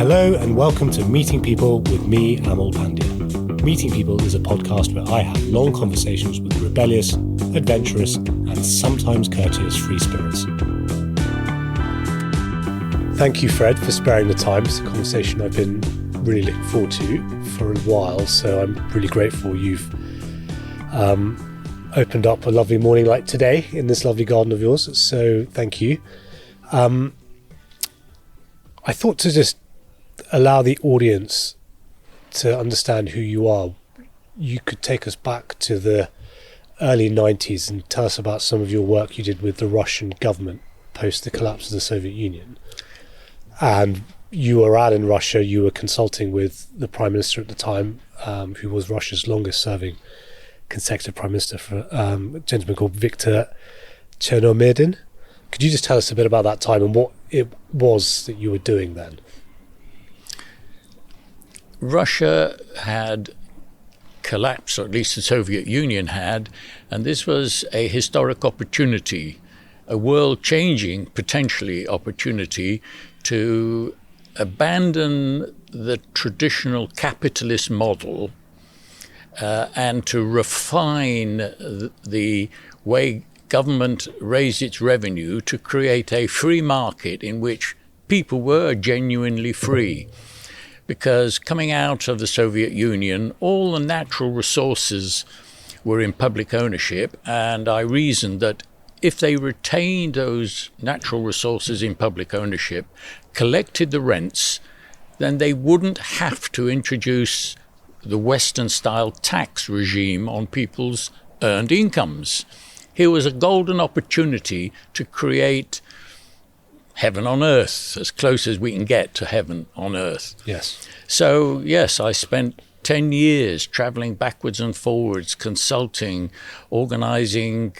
Hello and welcome to Meeting People with me, Amal Pandya. Meeting People is a podcast where I have long conversations with rebellious, adventurous and sometimes courteous free spirits. Thank you, Fred, for sparing the time. It's a conversation I've been really looking forward to for a while, so I'm really grateful you've opened up a lovely morning like today in this lovely garden of yours, so thank you. I thought to just allow the audience to understand who you are, you could take us back to the early 90s and tell us about some of your work you did with the Russian government post the collapse of the Soviet Union. And you were out in Russia, you were consulting with the Prime Minister at the time, who was Russia's longest serving consecutive Prime Minister, for a gentleman called Viktor Chernomyrdin. Could you just tell us a bit about that time and what it was that you were doing then? Russia had collapsed, or at least the Soviet Union had, and this was a historic opportunity, a world-changing, potentially, opportunity to abandon the traditional capitalist model and to refine the way government raised its revenue to create a free market in which people were genuinely free. Because coming out of the Soviet Union, all the natural resources were in public ownership, and I reasoned that if they retained those natural resources in public ownership, collected the rents, then they wouldn't have to introduce the Western-style tax regime on people's earned incomes. Here was a golden opportunity to create heaven on earth, as close as we can get to heaven on earth. Yes. So, yes, I spent 10 years traveling backwards and forwards, consulting, organizing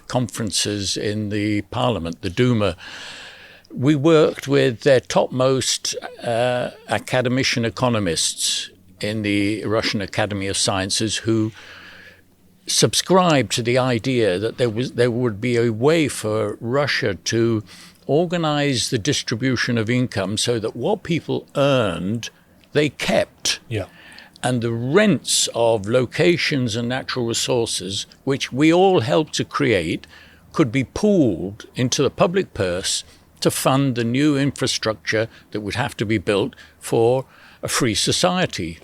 conferences in the parliament, the Duma. We worked with their topmost academician economists in the Russian Academy of Sciences who subscribed to the idea that there would be a way for Russia to organize the distribution of income so that what people earned, they kept. Yeah. And the rents of locations and natural resources, which we all helped to create, could be pooled into the public purse to fund the new infrastructure that would have to be built for a free society.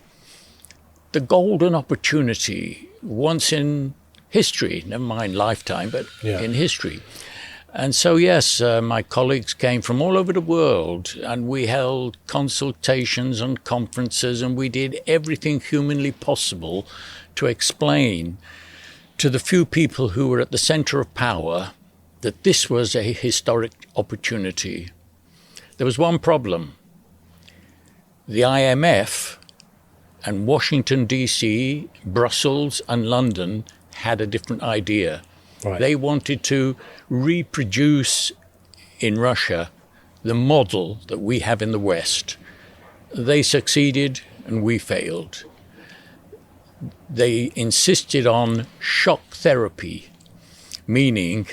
The golden opportunity, once in history, never mind lifetime, but in history. And so, yes, my colleagues came from all over the world, and we held consultations and conferences, and we did everything humanly possible to explain to the few people who were at the center of power that this was a historic opportunity. There was one problem. The IMF and Washington, D.C., Brussels and London had a different idea. Right. They wanted to reproduce in Russia the model that we have in the West. They succeeded and we failed. They insisted on shock therapy, meaning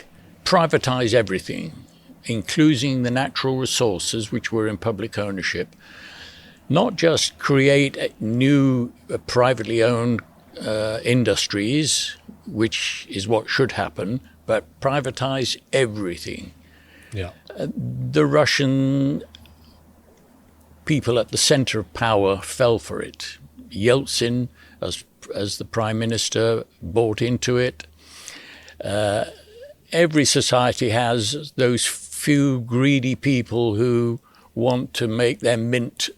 privatize everything, including the natural resources which were in public ownership. Not just create new privately owned industries, which is what should happen, but privatize everything. Yeah. The Russian people at the center of power fell for it. Yeltsin, as the prime minister, bought into it. Every society has those few greedy people who want to make their mint,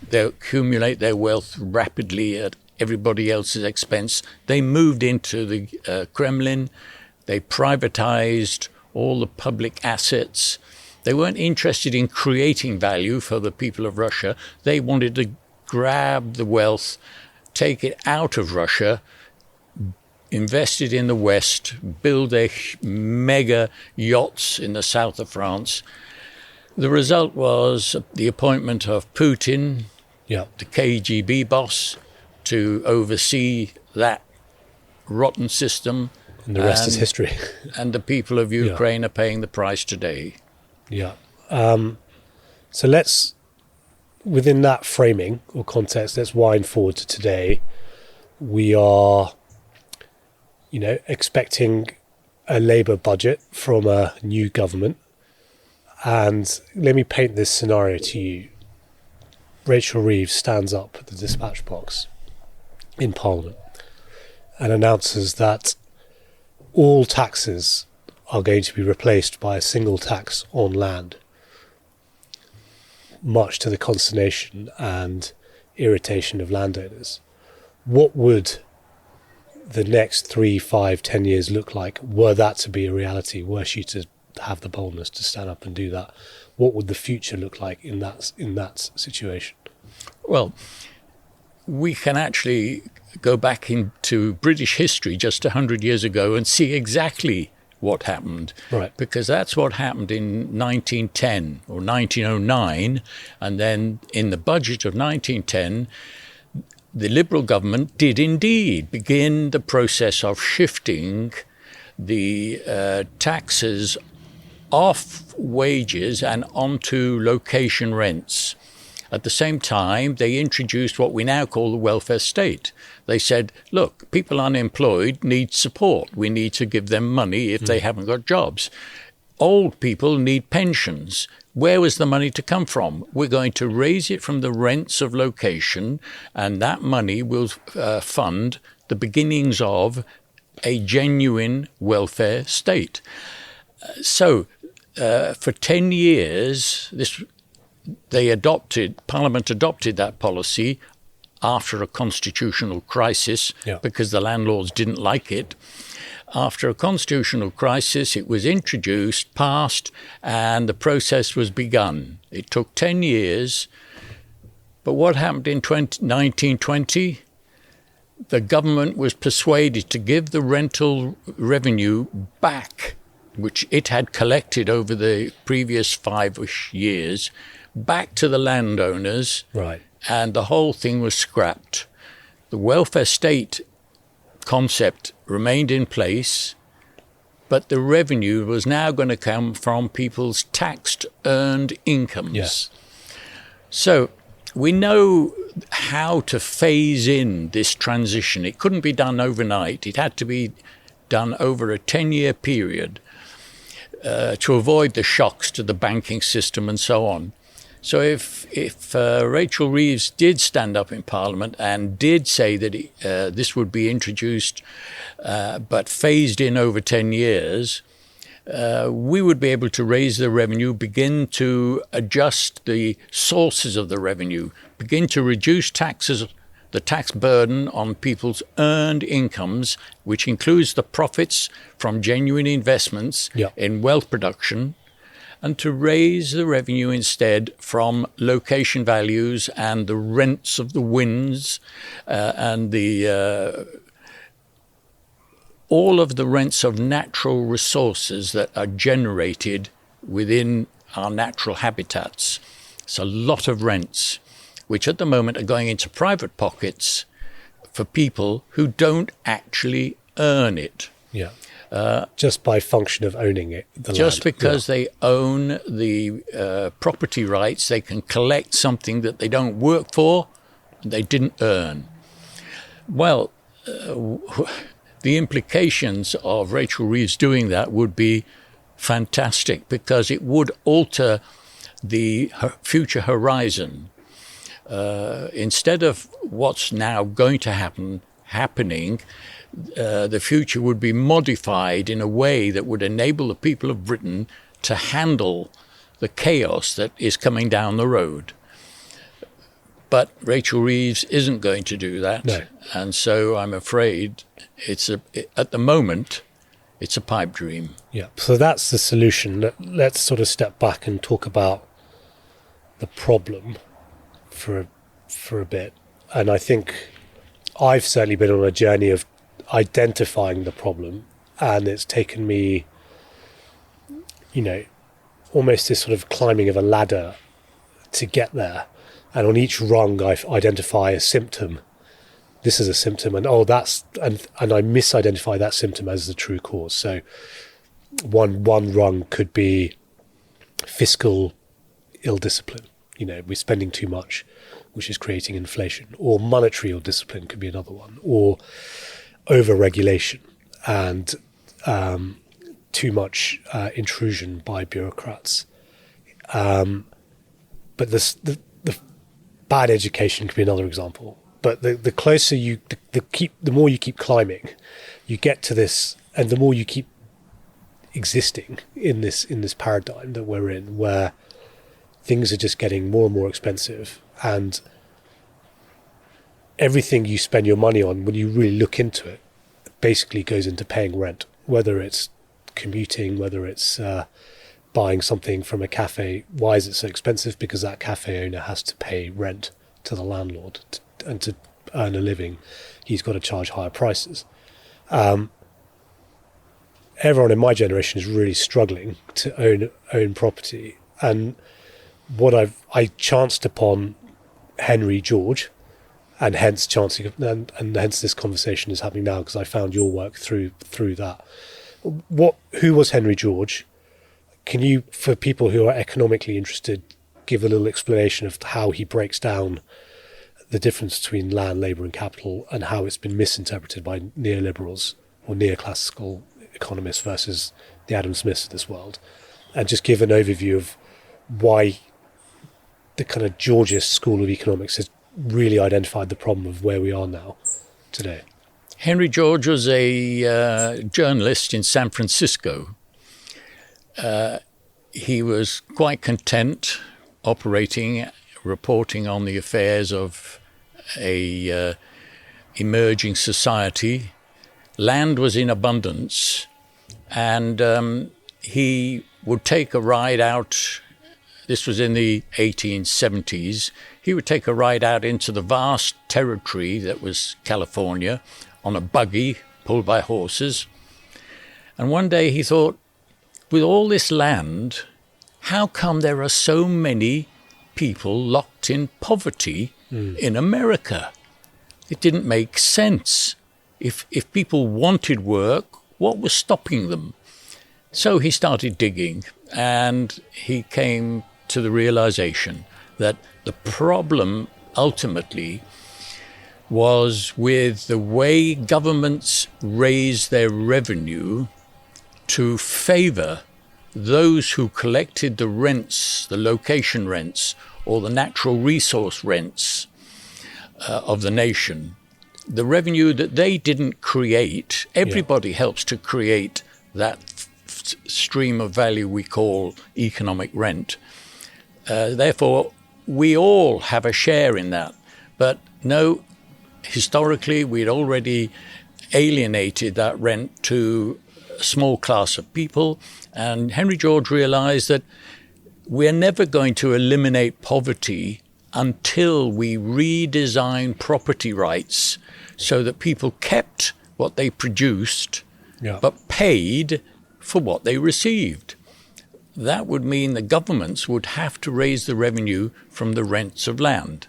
they accumulate their wealth rapidly at everybody else's expense. They moved into the Kremlin. They privatized all the public assets. They weren't interested in creating value for the people of Russia. They wanted to grab the wealth, take it out of Russia, invest it in the West, build their mega yachts in the south of France. The result was the appointment of Putin, the KGB boss, to oversee that rotten system. And the rest is history. And the people of Ukraine are paying the price today. Yeah. So let's within that framing or context, let's wind forward to today. We are, expecting a Labour budget from a new government. And let me paint this scenario to you. Rachel Reeves stands up at the dispatch box in Parliament and announces that all taxes are going to be replaced by a single tax on land, much to the consternation and irritation of landowners. What would the next 3, 5, 10 years look like were that to be a reality, were she to have the boldness to stand up and do that? What would the future look like in that situation? Well, we can actually go back into British history just 100 years ago and see exactly what happened. Right. Because that's what happened in 1910 or 1909. And then in the budget of 1910, the Liberal government did indeed begin the process of shifting the taxes off wages and onto location rents. At the same time, they introduced what we now call the welfare state. They said, look, people unemployed need support. We need to give them money if they haven't got jobs. Old people need pensions. Where was the money to come from? We're going to raise it from the rents of location, and that money will fund the beginnings of a genuine welfare state. So for 10 years, Parliament adopted that policy after a constitutional crisis because the landlords didn't like it. After a constitutional crisis, it was introduced, passed, and the process was begun. It took 10 years. But what happened in 1920? The government was persuaded to give the rental revenue back, which it had collected over the previous 5-ish years, back to the landowners. Right. And the whole thing was scrapped. The welfare state concept remained in place, but the revenue was now going to come from people's taxed earned incomes. Yes. So we know how to phase in this transition. It couldn't be done overnight. It had to be done over a 10-year period to avoid the shocks to the banking system and so on. So if Rachel Reeves did stand up in Parliament and did say that this would be introduced but phased in over 10 years, we would be able to raise the revenue, begin to adjust the sources of the revenue, begin to reduce taxes, the tax burden on people's earned incomes, which includes the profits from genuine investments in wealth production, and to raise the revenue instead from location values and the rents of the winds and the all of the rents of natural resources that are generated within our natural habitats. It's a lot of rents, which at the moment are going into private pockets for people who don't actually earn it. Yeah. Just by function of owning it, just because they own the property rights, they can collect something that they don't work for, and they didn't earn. Well, the implications of Rachel Reeves doing that would be fantastic, because it would alter the future horizon. Instead of what's now going to happening, the future would be modified in a way that would enable the people of Britain to handle the chaos that is coming down the road. But Rachel Reeves isn't going to do that. No. And so I'm afraid at the moment, it's a pipe dream. Yeah. So that's the solution. Let's sort of step back and talk about the problem for a bit. And I think I've certainly been on a journey of identifying the problem, and it's taken me, almost this sort of climbing of a ladder to get there. And on each rung, I identify a symptom. This is a symptom, and and I misidentify that symptom as the true cause. So one rung could be fiscal ill discipline, we're spending too much, which is creating inflation. Or monetary or discipline could be another one. Or overregulation and too much intrusion by bureaucrats. But the bad education could be another example. But the closer the more you keep climbing, you get to this, and the more you keep existing in this paradigm that we're in, where things are just getting more and more expensive, and everything you spend your money on, when you really look into it, basically goes into paying rent, whether it's commuting, whether it's buying something from a cafe. Why is it so expensive? Because that cafe owner has to pay rent to the landlord, and to earn a living, he's got to charge higher prices. Everyone in my generation is really struggling to own property, and what I chanced upon Henry George, and hence hence this conversation is happening now, because I found your work through that. Who was Henry George? Can you, for people who are economically interested, give a little explanation of how he breaks down the difference between land, labour and capital, and how it's been misinterpreted by neoliberals or neoclassical economists versus the Adam Smiths of this world, and just give an overview of why the kind of Georgist School of economics has really identified the problem of where we are now today. Henry George was a journalist in San Francisco. He was quite content reporting on the affairs of a emerging society. Land was in abundance, and he would take a ride out. This was in the 1870s. He would take a ride out into the vast territory that was California on a buggy pulled by horses. And one day he thought, with all this land, how come there are so many people locked in poverty in America? It didn't make sense. If people wanted work, what was stopping them? So he started digging, and he came to the realization that the problem ultimately was with the way governments raised their revenue to favor those who collected the rents, the location rents, or the natural resource rents of the nation. The revenue that they didn't create, everybody helps to create that stream of value we call economic rent. Therefore, we all have a share in that. But no, historically, we'd already alienated that rent to a small class of people. And Henry George realized that we're never going to eliminate poverty until we redesign property rights so that people kept what they produced, but paid for what they received. That would mean the governments would have to raise the revenue from the rents of land.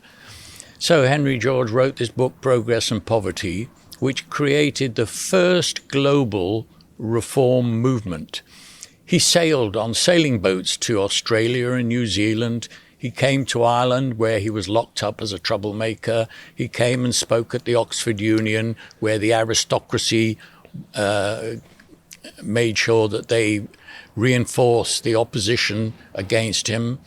So Henry George wrote this book, Progress and Poverty, which created the first global reform movement. He sailed on sailing boats to Australia and New Zealand. He came to Ireland, where he was locked up as a troublemaker. He came and spoke at the Oxford Union, where the aristocracy made sure that they reinforced the opposition against him,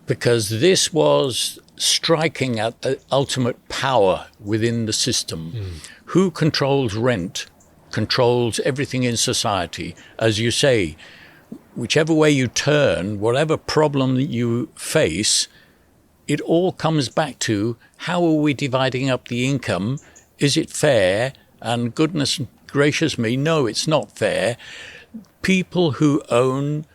because this was striking at the ultimate power within the system. Who controls rent controls everything in society. As you say, whichever way you turn, whatever problem that you face, it all comes back to how are we dividing up the income? Is it fair? And goodness gracious me, no, it's not fair. People who own,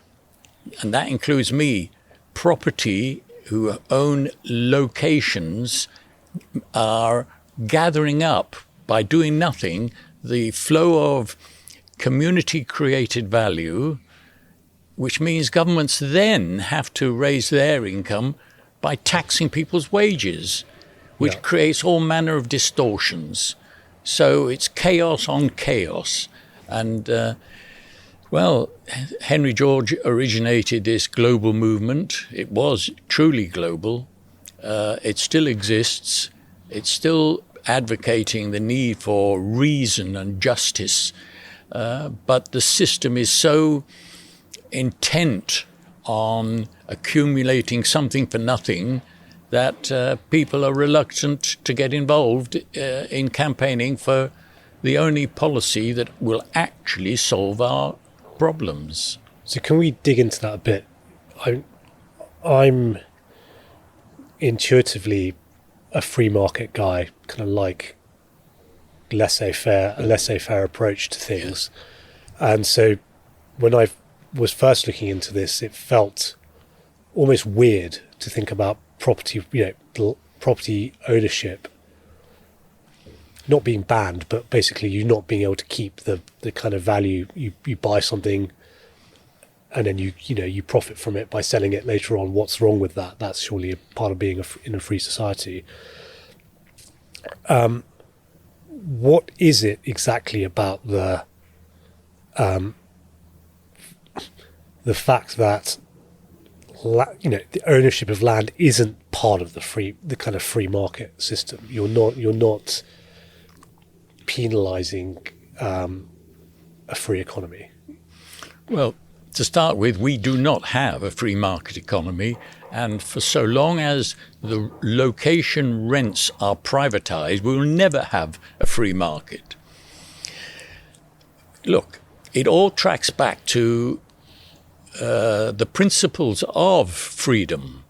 and that includes me, property, who own locations, are gathering up, by doing nothing, the flow of community-created value, which means governments then have to raise their income by taxing people's wages, which creates all manner of distortions. So it's chaos on chaos. And Well, Henry George originated this global movement. It was truly global. It still exists. It's still advocating the need for reason and justice. But the system is so intent on accumulating something for nothing that people are reluctant to get involved in campaigning for the only policy that will actually solve our problems. So can we dig into that a bit? I'm intuitively a free market guy, kind of like a laissez-faire approach to things. And so when I was first looking into this, it felt almost weird to think about property, property ownership not being banned, but basically you not being able to keep the kind of value. You buy something and then you profit from it by selling it later on. What's wrong with that? That's surely a part of being in a free society. What is it exactly about the fact that the ownership of land isn't part of the kind of free market system? You're not penalising a free economy. Well, to start with, we do not have a free market economy, and for so long as the location rents are privatised, we will never have a free market. Look, it all tracks back to the principles of freedom.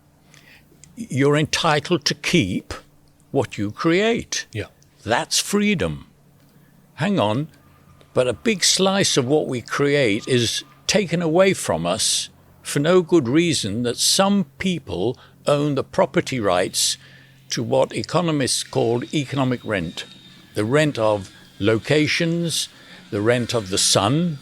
You're entitled to keep what you create. Yeah. That's freedom. Hang on, but a big slice of what we create is taken away from us for no good reason, that some people own the property rights to what economists call economic rent. The rent of locations, the rent of the sun,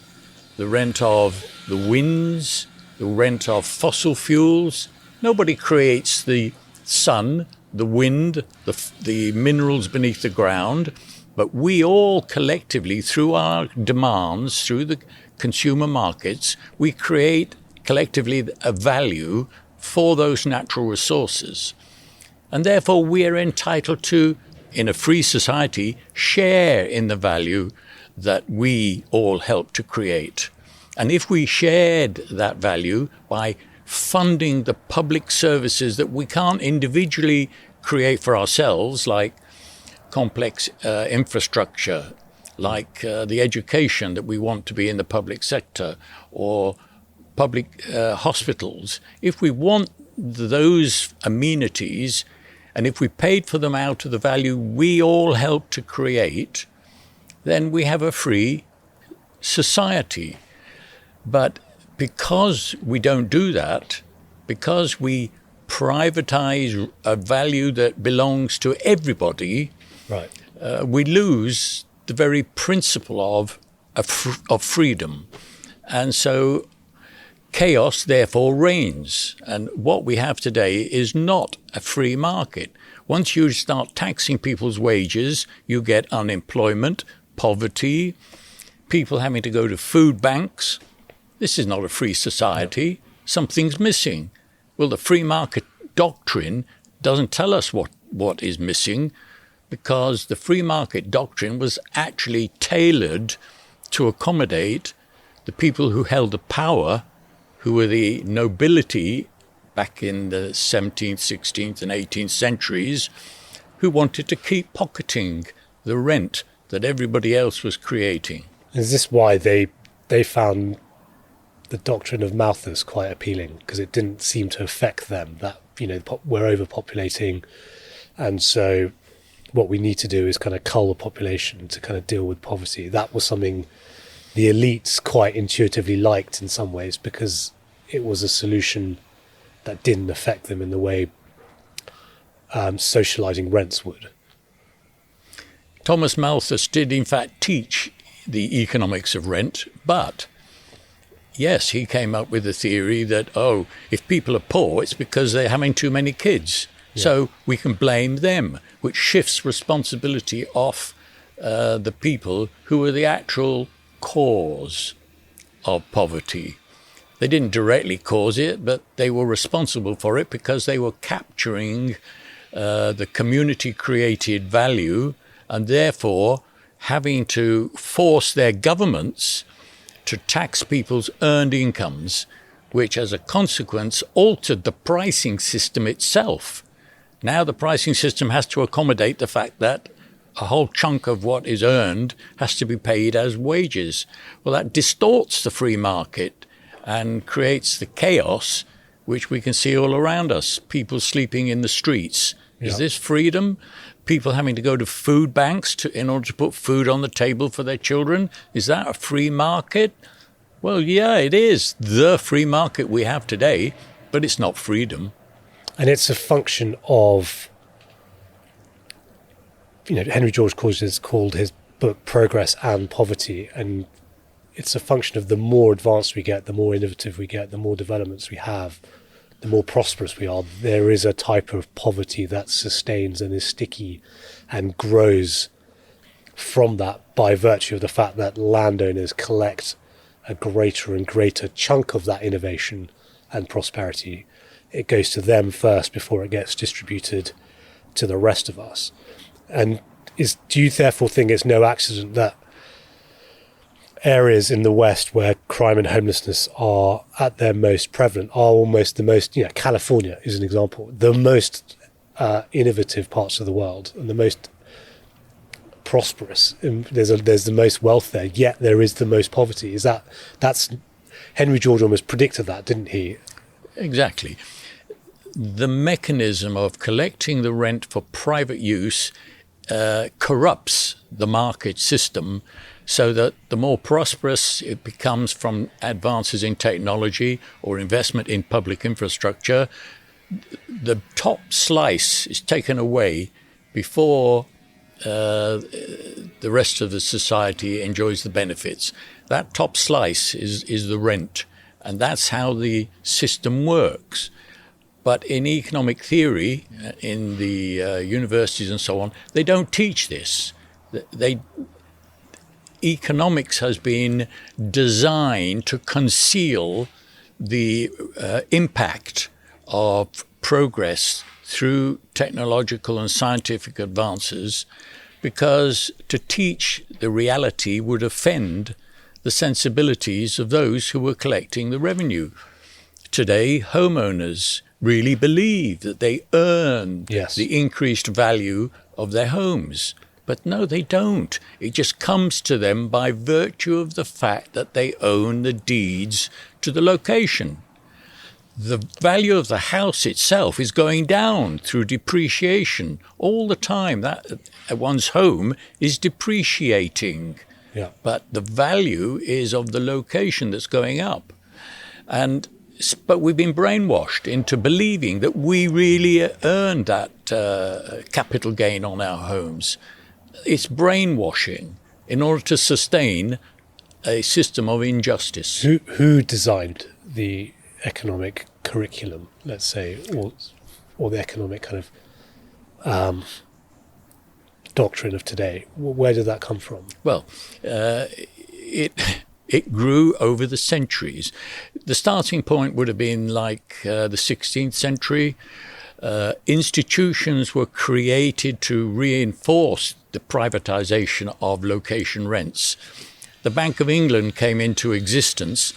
the rent of the winds, the rent of fossil fuels. Nobody creates the sun, the wind, the minerals beneath the ground, but we all collectively, through our demands, through the consumer markets, we create collectively a value for those natural resources. And therefore we are entitled to, in a free society, share in the value that we all help to create. And if we shared that value by funding the public services that we can't individually create for ourselves, like complex infrastructure, like the education that we want to be in the public sector, or public hospitals, if we want those amenities, and if we paid for them out of the value we all help to create, then we have a free society. But because we don't do that, because we privatize a value that belongs to everybody, right, we lose the very principle of freedom. And so chaos therefore reigns. And what we have today is not a free market. Once you start taxing people's wages, you get unemployment, poverty, people having to go to food banks. This is not a free society. Something's missing. Well, the free market doctrine doesn't tell us what is missing, because the free market doctrine was actually tailored to accommodate the people who held the power, who were the nobility back in the 17th, 16th and 18th centuries, who wanted to keep pocketing the rent that everybody else was creating. Is this why they found the doctrine of Malthus quite appealing? Because it didn't seem to affect them, that, we're overpopulating, and so what we need to do is kind of cull the population to kind of deal with poverty. That was something the elites quite intuitively liked in some ways, because it was a solution that didn't affect them in the way socializing rents would. Thomas Malthus did in fact teach the economics of rent, but yes, he came up with the theory that, if people are poor, it's because they're having too many kids. Yeah. So we can blame them, which shifts responsibility off the people who are the actual cause. of poverty. They didn't directly cause it, but they were responsible for it because they were capturing the community-created value and therefore having to force their governments to tax people's earned incomes, which as a consequence altered the pricing system itself. Now the pricing system has to accommodate the fact that a whole chunk of what is earned has to be paid as wages. Well, that distorts the free market and creates the chaos which we can see all around us. People sleeping in the streets. Is this freedom? People having to go to food banks in order to put food on the table for their children. Is that a free market? Well, yeah, it is the free market we have today, but it's not freedom. And it's a function of, Henry George called his book Progress and Poverty, and it's a function of the more advanced we get, the more innovative we get, the more developments we have, the more prosperous we are. There is a type of poverty that sustains and is sticky and grows from that by virtue of the fact that landowners collect a greater and greater chunk of that innovation and prosperity. It goes to them first before it gets distributed to the rest of us. And do you therefore think it's no accident that areas in the West where crime and homelessness are at their most prevalent are almost the most, California is an example, the most innovative parts of the world and the most prosperous. There's the most wealth there, yet there is the most poverty. That's Henry George almost predicted that, didn't he? Exactly. The mechanism of collecting the rent for private use corrupts the market system so that the more prosperous it becomes from advances in technology or investment in public infrastructure, the top slice is taken away before the rest of the society enjoys the benefits. That top slice is the rent, and that's how the system works. But in economic theory, in the universities and so on, they don't teach this. Economics has been designed to conceal the impact of progress through technological and scientific advances, because to teach the reality would offend the sensibilities of those who were collecting the revenue. Today, homeowners really believe that they earn the increased value of their homes. But no, they don't. It just comes to them by virtue of the fact that they own the deeds to the location. The value of the house itself is going down through depreciation all the time. That one's home is depreciating. Yeah. But the value is of the location that's going up. But we've been brainwashed into believing that we really earned that capital gain on our homes. It's brainwashing in order to sustain a system of injustice. Who designed the economic curriculum, let's say, or the economic kind of doctrine of today? Where did that come from? Well, it grew over the centuries. The starting point would have been like the 16th century. Institutions were created to reinforce the privatization of location rents. The Bank of England came into existence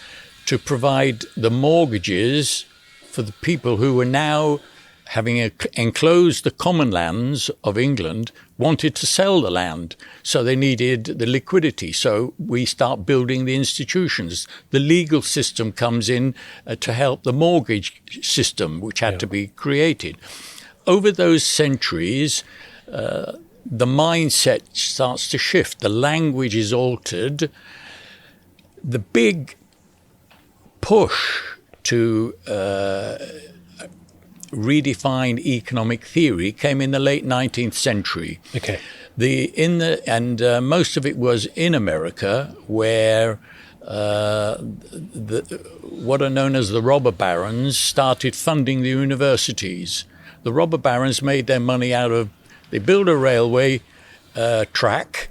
to provide the mortgages for the people who were now, having enclosed the common lands of England, wanted to sell the land. So they needed the liquidity. So we start building the institutions. The legal system comes in to help the mortgage system, which had to be created. Over those centuries, the mindset starts to shift. The language is altered. The big push to redefine economic theory came in the late 19th century. Okay. Most of it was in America, where what are known as the robber barons started funding the universities. The robber barons made their money they built a railway track,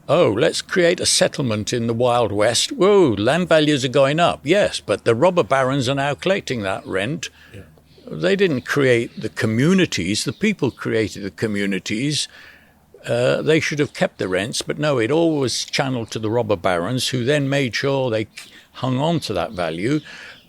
Oh, let's create a settlement in the Wild West. Whoa, land values are going up. Yes, but the robber barons are now collecting that rent. Yeah. They didn't create the communities. The people created the communities. They should have kept the rents, but no, it all was channeled to the robber barons, who then made sure they hung on to that value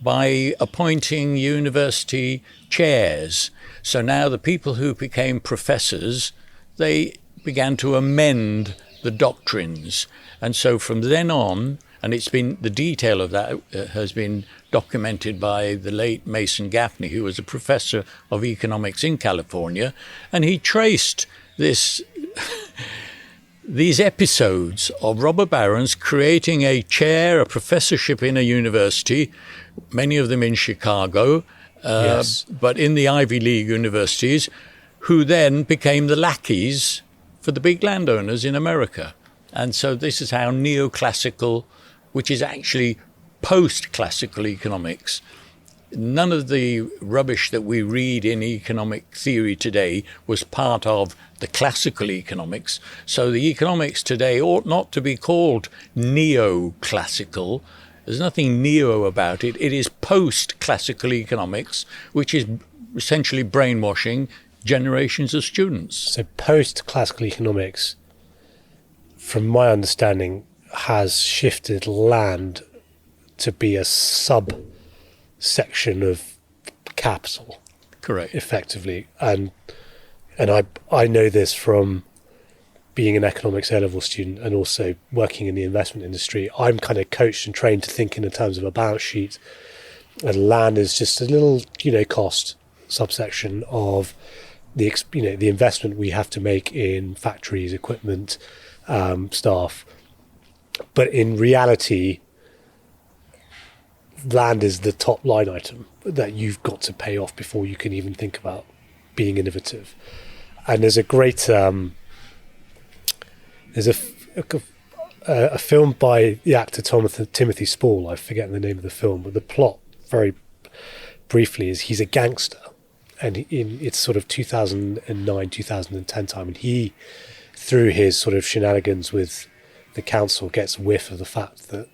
by appointing university chairs. So now the people who became professors, they began to amend the doctrines. And so from then on, and it's been, the detail of that has been documented by the late Mason Gaffney, who was a professor of economics in California, and he traced these episodes of robber barons creating a chair, a professorship in a university, many of them in Chicago, yes, but in the Ivy League universities, who then became the lackeys for the big landowners in America. And so this is how neoclassical, which is actually post-classical economics, none of the rubbish that we read in economic theory today was part of the classical economics. So the economics today ought not to be called neoclassical. There's nothing neo about it. It is post-classical economics, which is essentially brainwashing generations of students. So post-classical economics, from my understanding, has shifted land to be a sub-section of capital. Correct. Effectively. And I know this from being an economics A-level student and also working in the investment industry. I'm kind of coached and trained to think in terms of a balance sheet, and land is just a little, cost subsection of the investment we have to make in factories, equipment, staff. But in reality, land is the top line item that you've got to pay off before you can even think about being innovative. And there's a great there's a film by the actor Timothy Spall. I've forgotten the name of the film, but the plot very briefly is he's a gangster, and it's sort of 2009, 2010 time, and he, through his sort of shenanigans with the council, gets whiff of the fact that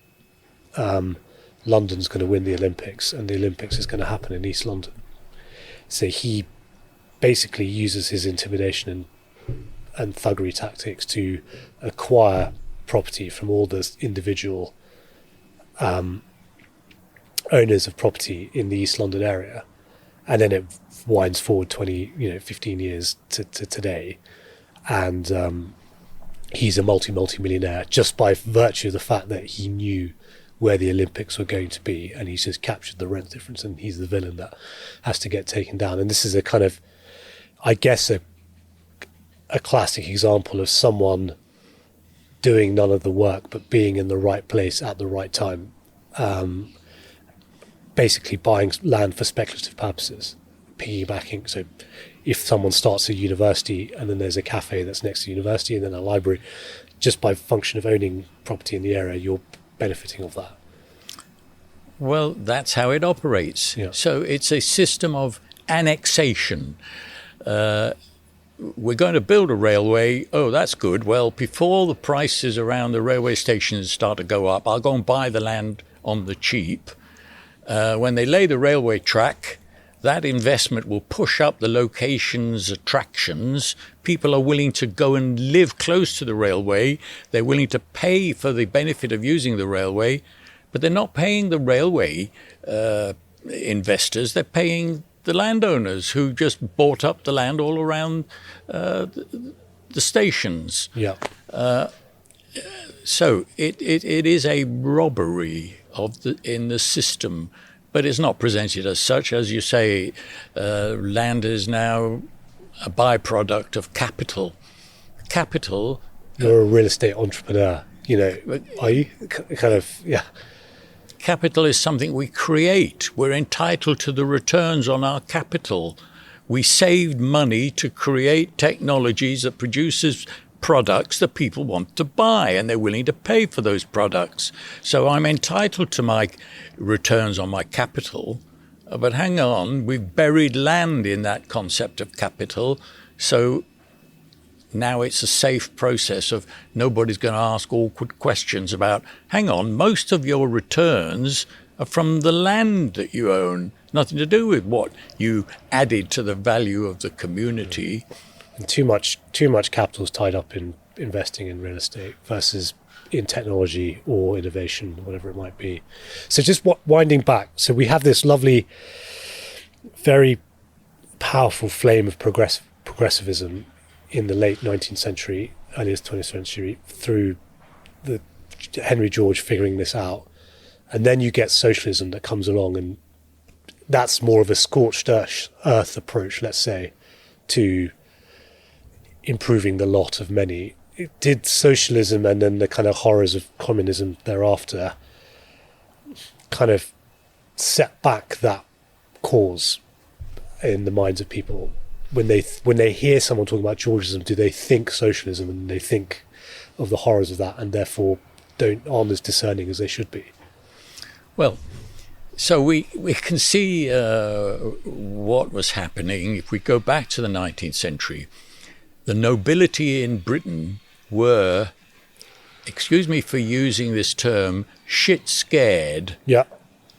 London's going to win the Olympics, and the Olympics is going to happen in East London. So he basically uses his intimidation and thuggery tactics to acquire property from all the individual owners of property in the East London area, and then it winds forward 15 years to today, and he's a multi-millionaire just by virtue of the fact that he knew where the Olympics were going to be, and he's just captured the rent difference, and he's the villain that has to get taken down. And this is a kind of, I guess, a classic example of someone doing none of the work but being in the right place at the right time, basically buying land for speculative purposes, piggybacking. So if someone starts a university and then there's a cafe that's next to the university and then a library, just by function of owning property in the area, you're benefiting of that. Well, that's how it operates. Yeah. So it's a system of annexation. We're going to build a railway. Oh, that's good. Well, before the prices around the railway stations start to go up, I'll go and buy the land on the cheap. When they lay the railway track, that investment will push up the location's attractions. People are willing to go and live close to the railway. They're willing to pay for the benefit of using the railway, but they're not paying the railway investors. They're paying the landowners who just bought up the land all around the stations. Yeah. So it is a robbery in the system. But it's not presented as such. As you say, land is now a byproduct of capital. Capital. You're a real estate entrepreneur, are you? Kind of, yeah. Capital is something we create. We're entitled to the returns on our capital. We saved money to create technologies that produces products that people want to buy, and they're willing to pay for those products. So I'm entitled to my returns on my capital. But hang on, we've buried land in that concept of capital. So now it's a safe process of nobody's going to ask awkward questions about, hang on, most of your returns are from the land that you own, nothing to do with what you added to the value of the community. And too much capital is tied up in investing in real estate versus in technology or innovation, whatever it might be. So just winding back, so we have this lovely, very powerful flame of progressivism in the late 19th century, earliest 20th century, through the Henry George figuring this out. And then you get socialism that comes along, and that's more of a scorched earth approach, let's say, to improving the lot of many. Did socialism and then the kind of horrors of communism thereafter kind of set back that cause in the minds of people? When they hear someone talking about Georgism, do they think socialism and they think of the horrors of that, and therefore aren't as discerning as they should be? Well, so we can see what was happening. If we go back to the 19th century, the nobility in Britain were, excuse me for using this term, shit scared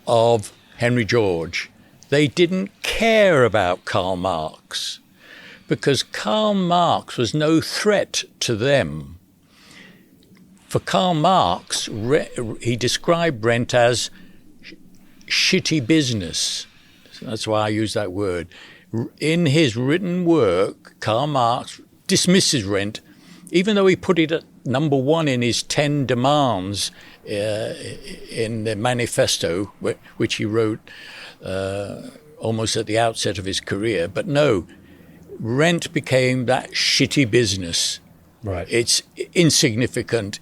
of Henry George. They didn't care about Karl Marx because Karl Marx was no threat to them. For Karl Marx, he described rent as shitty business. That's why I use that word. In his written work, Karl Marx dismisses rent, even though he put it at number one in his 10 demands in the manifesto, which he wrote almost at the outset of his career. But no, rent became that shitty business. Right. It's insignificant.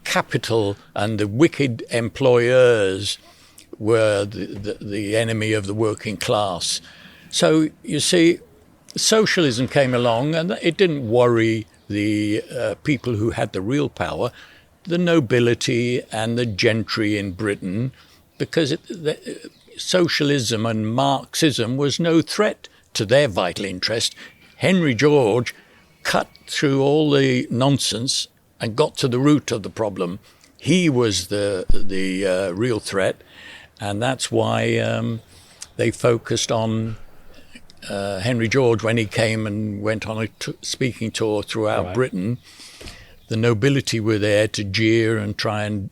Capital and the wicked employers were the enemy of the working class. So you see, socialism came along and it didn't worry the people who had the real power, the nobility and the gentry in Britain, because socialism and Marxism was no threat to their vital interest. Henry George cut through all the nonsense and got to the root of the problem. He was the real threat, and that's why they focused on Henry George when he came and went on a speaking tour throughout Britain. The nobility were there to jeer and try and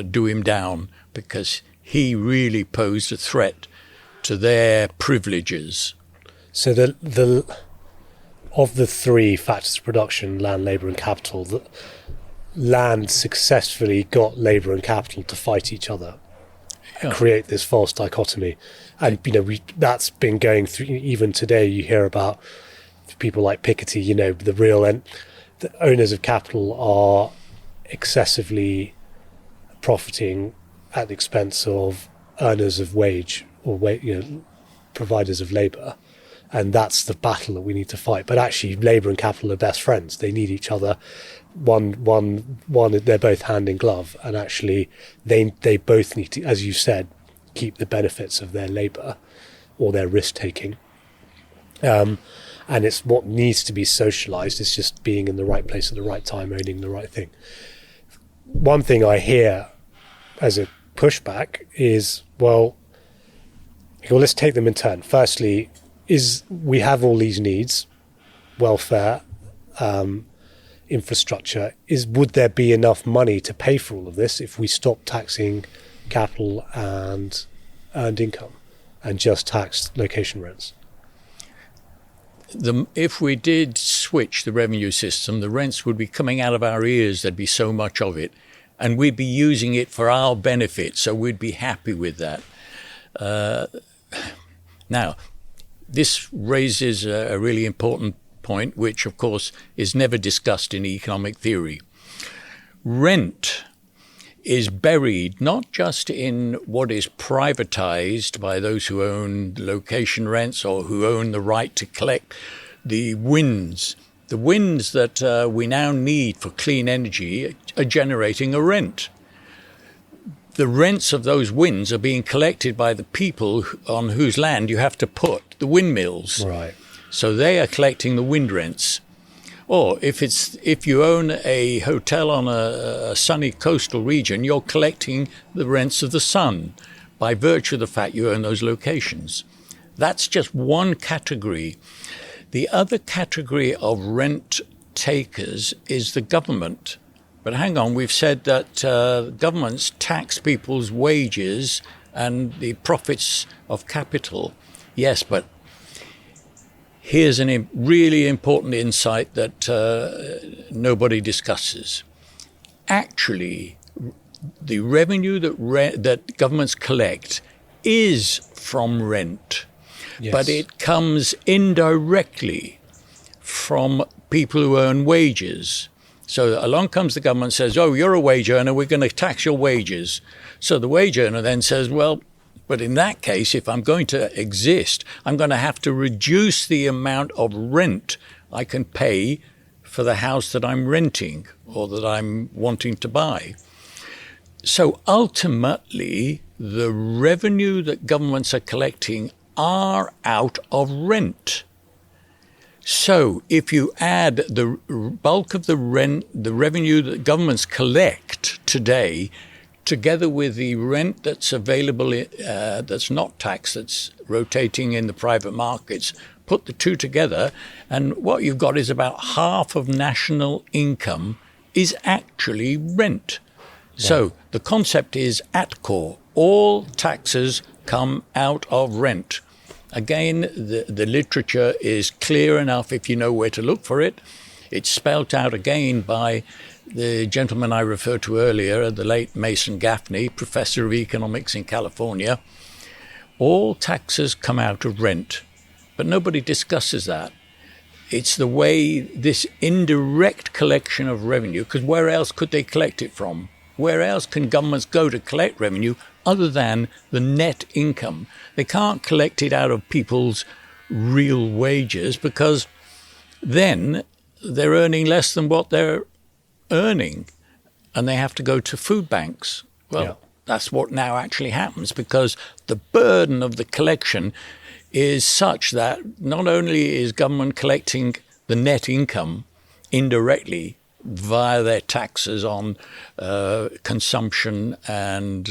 do him down because he really posed a threat to their privileges. So of the three factors of production, land, labour and capital, the land successfully got labour and capital to fight each other, create this false dichotomy. And that's been going through. Even today you hear about people like Piketty, the owners of capital are excessively profiting at the expense of earners of wage or providers of labour. And that's the battle that we need to fight. But actually, labour and capital are best friends. They need each other. One. They're both hand in glove. And actually, they both need to, as you said, keep the benefits of their labour or their risk taking. And it's what needs to be socialised. It's just being in the right place at the right time, owning the right thing. One thing I hear as a pushback is, well, let's take them in turn. Firstly, we have all these needs, welfare, infrastructure. Would there be enough money to pay for all of this if we stop taxing capital and earned income and just taxed location rents? If we did switch the revenue system, the rents would be coming out of our ears. There'd be so much of it, and we'd be using it for our benefit, so we'd be happy with that. Now, this raises a really important point, which, of course, is never discussed in economic theory. Rent is buried not just in what is privatized by those who own location rents or who own the right to collect the winds. The winds that we now need for clean energy are generating a rent. The rents of those winds are being collected by the people on whose land you have to put the windmills. Right. So they are collecting the wind rents. Or if you own a hotel on a sunny coastal region, you're collecting the rents of the sun by virtue of the fact you own those locations. That's just one category. The other category of rent takers is the government. But hang on, we've said that governments tax people's wages and the profits of capital. Yes, but here's a really important insight that nobody discusses. Actually, the revenue that governments collect is from rent, yes, but it comes indirectly from people who earn wages. So along comes the government and says, oh, you're a wage earner, we're going to tax your wages. So the wage earner then says, well, but in that case, if I'm going to exist, I'm going to have to reduce the amount of rent I can pay for the house that I'm renting or that I'm wanting to buy. So ultimately, the revenue that governments are collecting are out of rent. So if you add the bulk of the revenue that governments collect today, together with the rent that's available, that's not taxed, that's rotating in the private markets, put the two together, and what you've got is about half of national income is actually rent. Yeah. So the concept is at core, all taxes come out of rent. Again, the literature is clear enough if you know where to look for it. It's spelt out again by the gentleman I referred to earlier, the late Mason Gaffney, professor of economics in California. All taxes come out of rent, but nobody discusses that. It's the way this indirect collection of revenue, because where else could they collect it from? Where else can governments go to collect revenue other than the net income? They can't collect it out of people's real wages because then they're earning less than what they're earning and they have to go to food banks. Well, yeah, that's what now actually happens because the burden of the collection is such that not only is government collecting the net income indirectly via their taxes on consumption and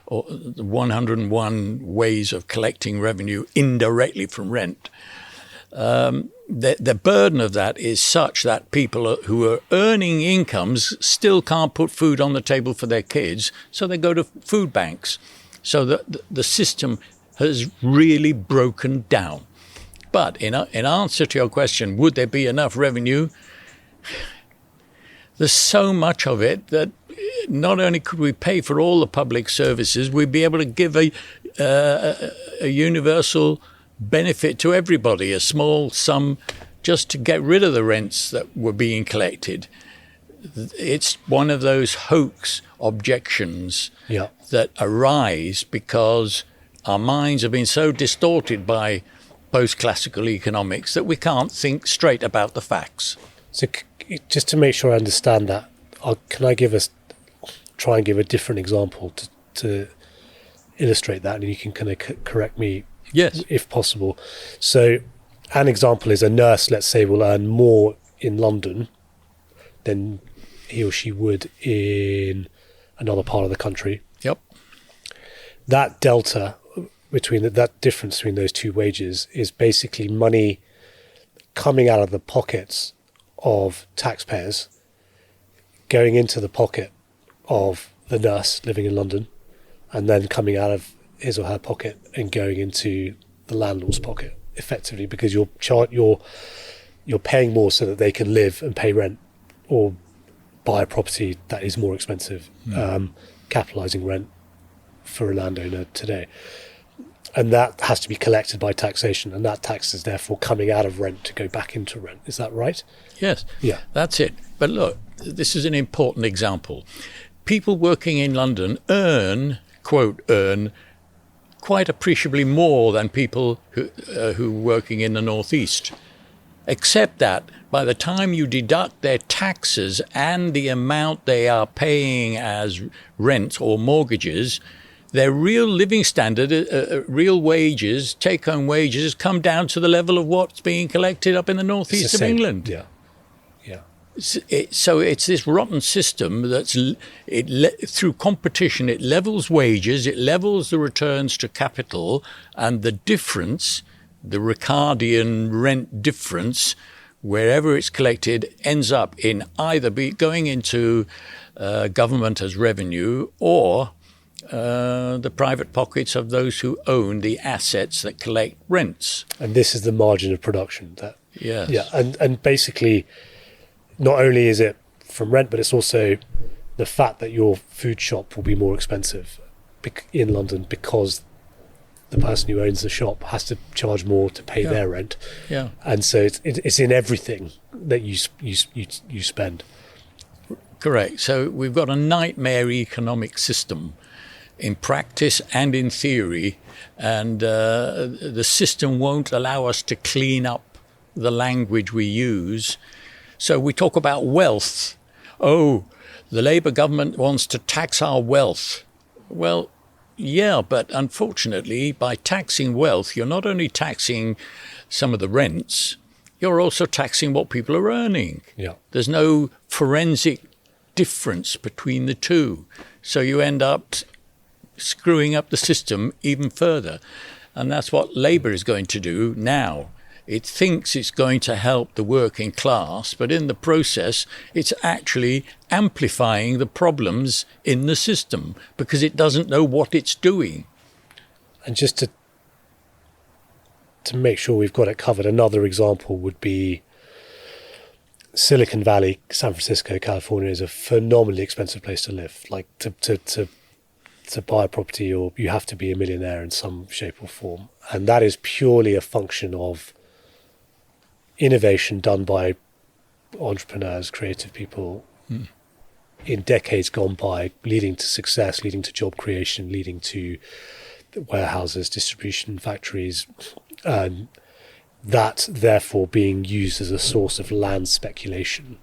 101 ways of collecting revenue indirectly from rent. The burden of that is such that people who are earning incomes still can't put food on the table for their kids, so they go to food banks. So the system has really broken down. But in answer to your question, would there be enough revenue? There's so much of it that not only could we pay for all the public services, we'd be able to give a universal benefit to everybody, a small sum just to get rid of the rents that were being collected. It's one of those hoax objections that arise because our minds have been so distorted by post-classical economics that we can't think straight about the facts. So just to make sure I understand that, can I try and give a different example to illustrate that, and you can kind of correct me, yes, if possible. So an example is a nurse, let's say, will earn more in London than he or she would in another part of the country. Yep. That delta that difference between those two wages is basically money coming out of the pockets of taxpayers going into the pocket of the nurse living in London and then coming out of his or her pocket and going into the landlord's pocket effectively, because you're paying more so that they can live and pay rent or buy a property that is more expensive, capitalizing rent for a landowner today. And that has to be collected by taxation, and that tax is therefore coming out of rent to go back into rent. Is that right? Yes. Yeah. That's it. But look, this is an important example. People working in London earn quite appreciably more than people who working in the northeast, except that by the time you deduct their taxes and the amount they are paying as rent or mortgages, their real living standard, real wages, take-home wages, come down to the level of what's being collected up in the northeast of England. Yeah. Yeah. So it's this rotten system through competition, it levels wages, it levels the returns to capital, and the difference, the Ricardian rent difference, wherever it's collected, ends up in either going into government as revenue or the private pockets of those who own the assets that collect rents. And this is the margin of production. Yes. Yeah, and basically, not only is it from rent, but it's also the fact that your food shop will be more expensive in London because the person who owns the shop has to charge more to pay their rent. Yeah. And so it's in everything that you spend. Correct. So we've got a nightmare economic system in practice and in theory, and the system won't allow us to clean up the language we use. So we talk about wealth. Oh, the Labour government wants to tax our wealth. Well, yeah, but unfortunately, by taxing wealth, you're not only taxing some of the rents, you're also taxing what people are earning. Yeah. There's no forensic difference between the two. So you end up screwing up the system even further. And that's what Labour is going to do now. It thinks it's going to help the working class, but in the process, it's actually amplifying the problems in the system because it doesn't know what it's doing. And just to make sure we've got it covered, another example would be Silicon Valley, San Francisco, California is a phenomenally expensive place to live. Like to buy a property, or you have to be a millionaire in some shape or form. And that is purely a function of innovation done by entrepreneurs, creative people in decades gone by, leading to success, leading to job creation, leading to warehouses, distribution factories, and that therefore being used as a source of land speculation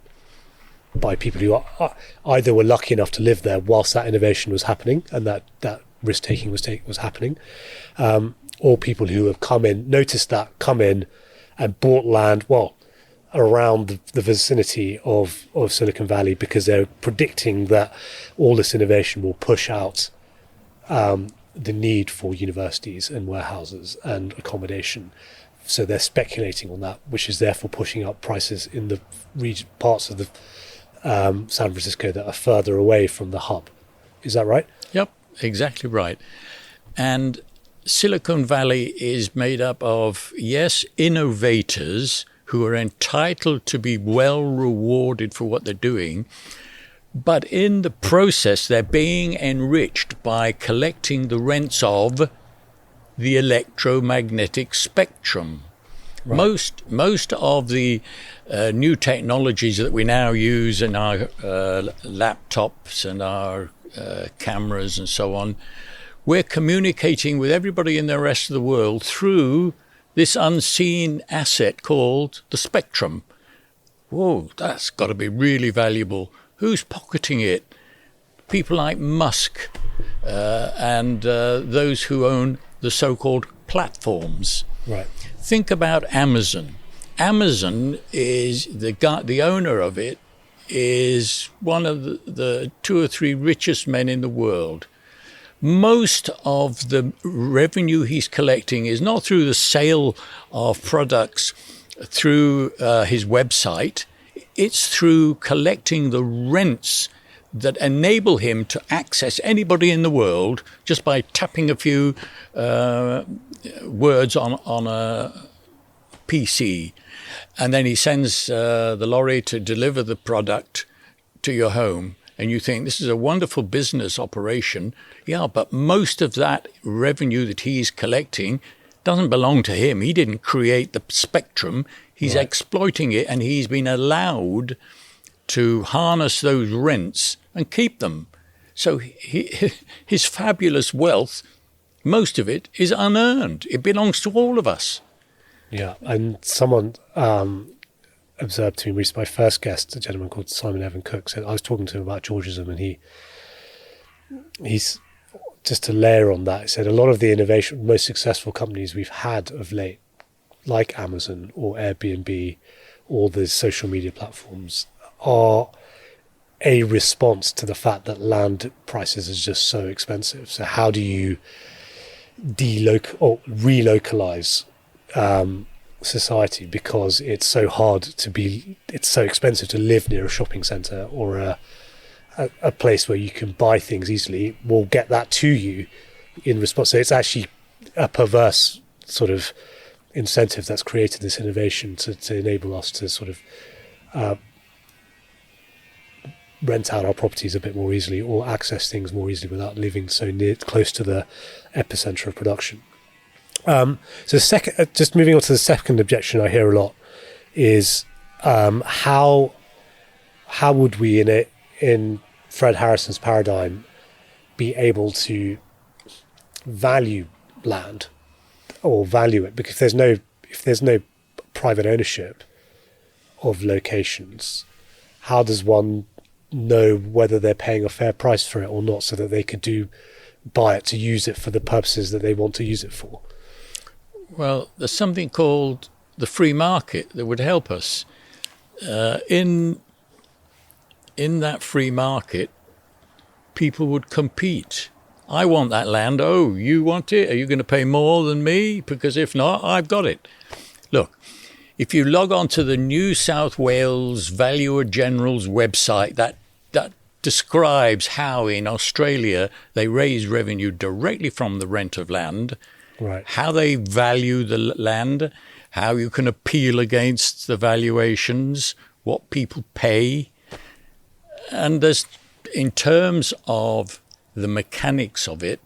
by people who are either were lucky enough to live there whilst that innovation was happening and that risk-taking was happening, or people who have come in, noticed that, come in and bought land, around the vicinity of Silicon Valley because they're predicting that all this innovation will push out the need for universities and warehouses and accommodation. So they're speculating on that, which is therefore pushing up prices in the parts of the San Francisco that are further away from the hub. Is that right? Yep, exactly right. And Silicon Valley is made up of, yes, innovators who are entitled to be well rewarded for what they're doing, but in the process they're being enriched by collecting the rents of the electromagnetic spectrum. Right. Most of the new technologies that we now use in our laptops and our cameras and so on, we're communicating with everybody in the rest of the world through this unseen asset called the spectrum. Whoa, that's got to be really valuable. Who's pocketing it? People like Musk and those who own the so-called platforms. Right. Think about Amazon. Amazon is the owner of it is one of the 2 or 3 richest men in the world. Most of the revenue he's collecting is not through the sale of products through his website. It's through collecting the rents that enable him to access anybody in the world just by tapping a few words on a PC. And then he sends the lorry to deliver the product to your home. And you think, this is a wonderful business operation. Yeah, but most of that revenue that he's collecting doesn't belong to him. He didn't create the spectrum. He's exploiting it, and he's been allowed to harness those rents and keep them. So his fabulous wealth, most of it is unearned. It belongs to all of us. Yeah, and someone observed to me recently, my first guest, a gentleman called Simon Evan Cook, said I was talking to him about Georgism, and he's just to layer on that, he said a lot of the innovation, most successful companies we've had of late, like Amazon or Airbnb or the social media platforms are a response to the fact that land prices is just so expensive. So how do you relocalize society, because it's so expensive to live near a shopping center or a place where you can buy things easily? We'll get that to you in response. So it's actually a perverse sort of incentive that's created this innovation to enable us to sort of rent out our properties a bit more easily or access things more easily without living so close to the epicenter of production. So just moving on to the second objection I hear a lot is how would we in Fred Harrison's paradigm be able to value land or value it? Because if there's no private ownership of locations, how does one know whether they're paying a fair price for it or not, so that they could buy it to use it for the purposes that they want to use it for? Well, there's something called the free market that would help us. In that free market, people would compete. I want that land. Oh, you want it? Are you going to pay more than me? Because if not, I've got it. Look, if you log on to the New South Wales Valuer General's website, that describes how in Australia they raise revenue directly from the rent of land, right? How they value the land, how you can appeal against the valuations, what people pay. And in terms of the mechanics of it,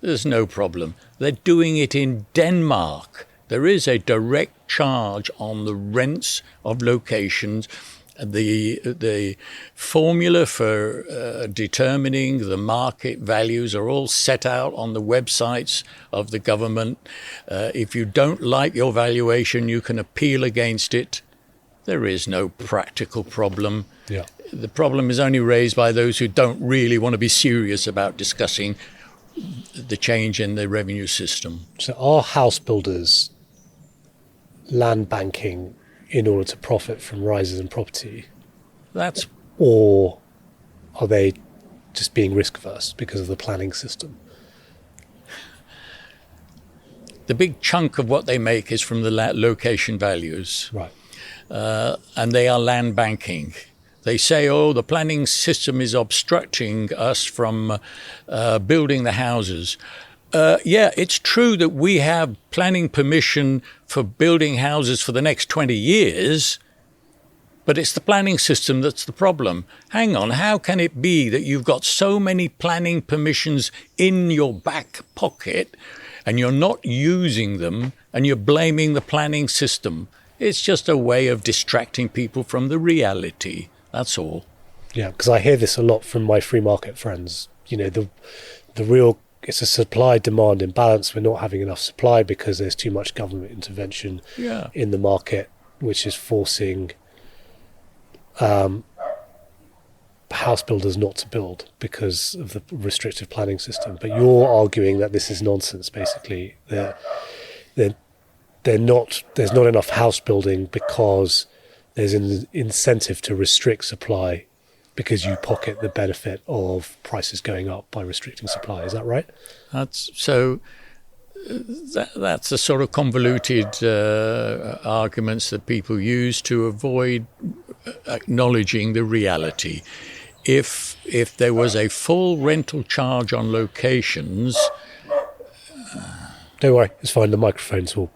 there's no problem. They're doing it in Denmark. There is a direct charge on the rents of locations. The formula for determining the market values are all set out on the websites of the government. If you don't like your valuation, you can appeal against it. There is no practical problem. Yeah. The problem is only raised by those who don't really want to be serious about discussing the change in the revenue system. So are house builders land banking in order to profit from rises in property? Or are they just being risk averse because of the planning system? The big chunk of what they make is from the location values. Right. And they are land banking. They say, oh, the planning system is obstructing us from building the houses. Yeah, it's true that we have planning permission for building houses for the next 20 years, but it's the planning system that's the problem. Hang on, how can it be that you've got so many planning permissions in your back pocket and you're not using them and you're blaming the planning system? It's just a way of distracting people from the reality. That's all. Yeah, because I hear this a lot from my free market friends. You know, the real, it's a supply-demand imbalance. We're not having enough supply because there's too much government intervention in the market, which is forcing house builders not to build because of the restrictive planning system. But you're arguing that this is nonsense, basically. There's not enough house building because there's an incentive to restrict supply because you pocket the benefit of prices going up by restricting supply. Is that right? That's the sort of convoluted arguments that people use to avoid acknowledging the reality. If there was a full rental charge on locations... Don't worry, it's fine, the microphones will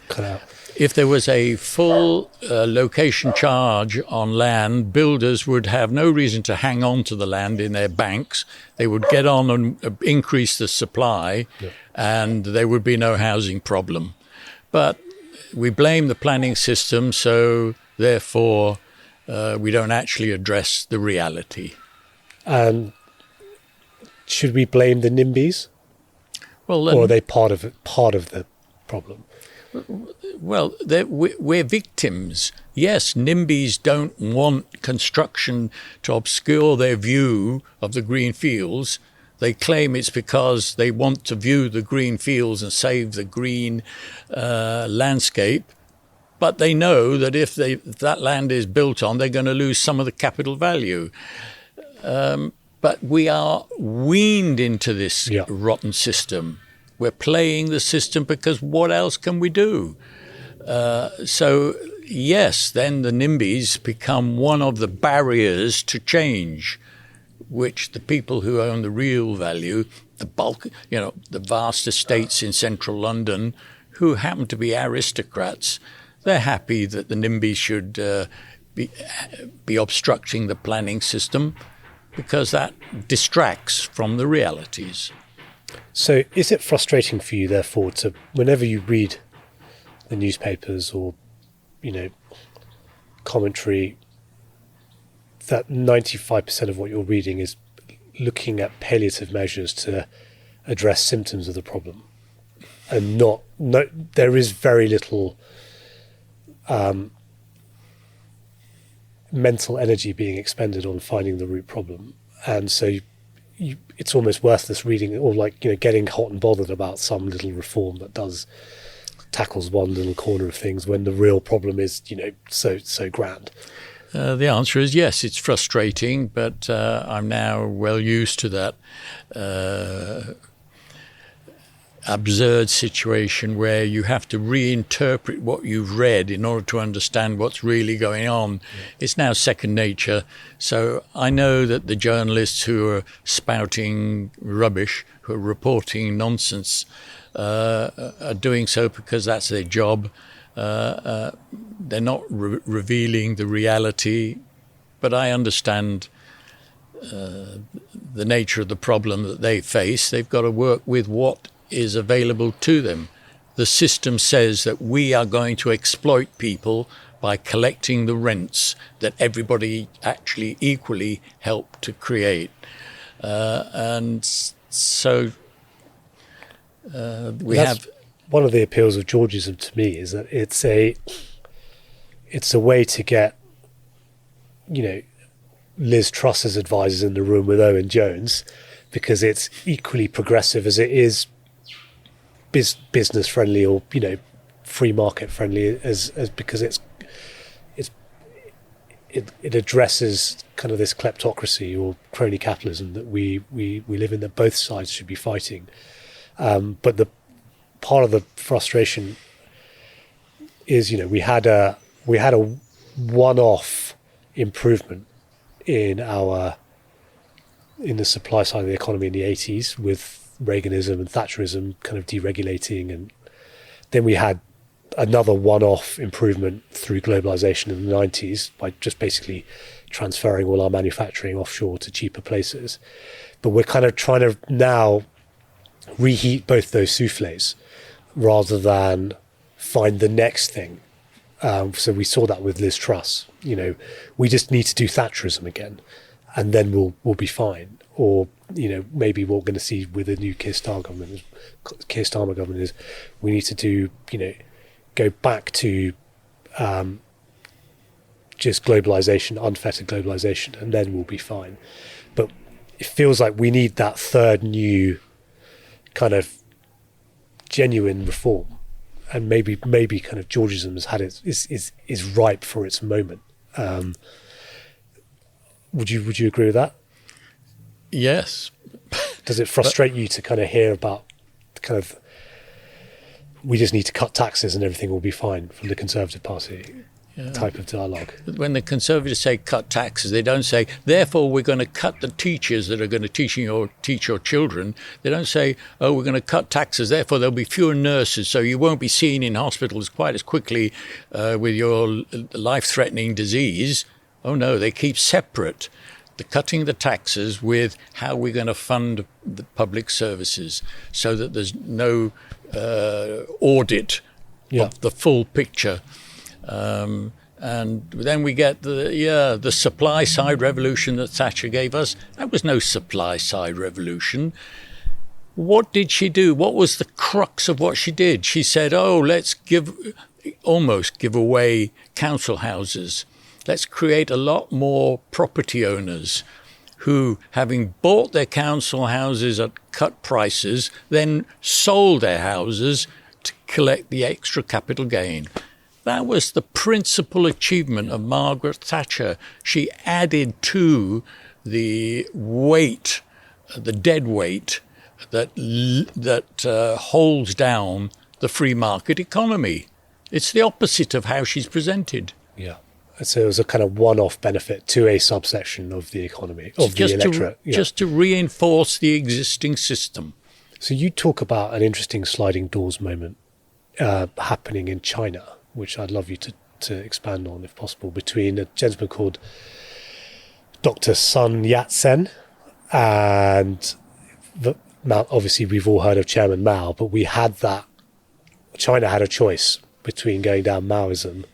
cut out. If there was a full location charge on land, builders would have no reason to hang on to the land in their banks. They would get on and increase the supply, and there would be no housing problem. But we blame the planning system, so therefore we don't actually address the reality. And should we blame the NIMBYs? Well, or are they part of the problem? Well, we're victims. Yes, NIMBYs don't want construction to obscure their view of the green fields. They claim it's because they want to view the green fields and save the green landscape. But they know that if that land is built on, they're going to lose some of the capital value. But we are weaned into this rotten system. We're playing the system because what else can we do? So, yes, then the NIMBYs become one of the barriers to change, which the people who own the real value, the bulk, the vast estates in central London, who happen to be aristocrats, they're happy that the NIMBYs should be obstructing the planning system because that distracts from the realities. So is it frustrating for you, therefore, to whenever you read the newspapers or, commentary, that 95% of what you're reading is looking at palliative measures to address symptoms of the problem, and there is very little mental energy being expended on finding the root problem, and so it's almost worthless reading or getting hot and bothered about some little reform that tackles one little corner of things when the real problem is so grand. The answer is yes, it's frustrating, but I'm now well used to that absurd situation where you have to reinterpret what you've read in order to understand what's really going on. Yeah. It's now second nature. So I know that the journalists who are spouting rubbish, who are reporting nonsense, are doing so because that's their job. They're not revealing the reality, but I understand the nature of the problem that they face. They've got to work with what is available to them. The system says that we are going to exploit people by collecting the rents that everybody actually equally helped to create. And so That's one of the appeals of Georgism to me, is that it's a way to get, Liz Truss's advisors in the room with Owen Jones, because it's equally progressive as it is business friendly or free market friendly, as because it addresses kind of this kleptocracy or crony capitalism that we live in, that both sides should be fighting. But the part of the frustration is we had a one-off improvement in the supply side of the economy in the 80s with Reaganism and Thatcherism kind of deregulating, and then we had another one-off improvement through globalization in the 90s by just basically transferring all our manufacturing offshore to cheaper places. But we're kind of trying to now reheat both those souffles rather than find the next thing. So we saw that with Liz Truss. We just need to do Thatcherism again, and then we'll be fine. Or maybe what we're going to see with the new Keir Starmer government is we need to do go back to just globalization, unfettered globalization, and then we'll be fine. But it feels like we need that third new kind of genuine reform, and maybe kind of Georgism has had is ripe for its moment. Would you agree with that? Yes. Does it frustrate you to kind of hear about kind of we just need to cut taxes and everything will be fine from the Conservative Party type of dialogue? When the Conservatives say cut taxes, they don't say, therefore we're going to cut the teachers that are going to teach your children. They don't say, oh, we're going to cut taxes, therefore there'll be fewer nurses, so you won't be seen in hospitals quite as quickly with your life-threatening disease. Oh no, they keep separate the cutting the taxes with how we're going to fund the public services so that there's no audit of the full picture. And then we get the supply side revolution that Thatcher gave us. That was no supply side revolution. What did she do? What was the crux of what she did? She said, oh, let's almost give away council houses. Let's create a lot more property owners who, having bought their council houses at cut prices, then sold their houses to collect the extra capital gain. That was the principal achievement of Margaret Thatcher. She added to the weight, the dead weight, that holds down the free market economy. It's the opposite of how she's presented. Yeah. So it was a kind of one-off benefit to a subsection of the economy, of the electorate. Just to reinforce the existing system. So you talk about an interesting sliding doors moment happening in China, which I'd love you to expand on, if possible, between a gentleman called Dr. Sun Yat-sen and obviously we've all heard of Chairman Mao, but China had a choice between going down Maoism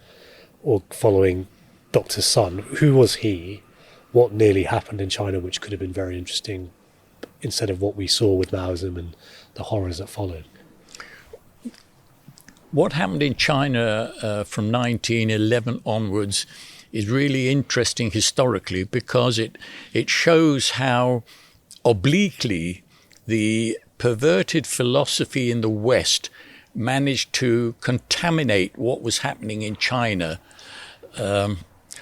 or following Dr. Sun. Who was he? What nearly happened in China, which could have been very interesting instead of what we saw with Maoism and the horrors that followed? What happened in China from 1911 onwards is really interesting historically, because it shows how obliquely the perverted philosophy in the West managed to contaminate what was happening in China.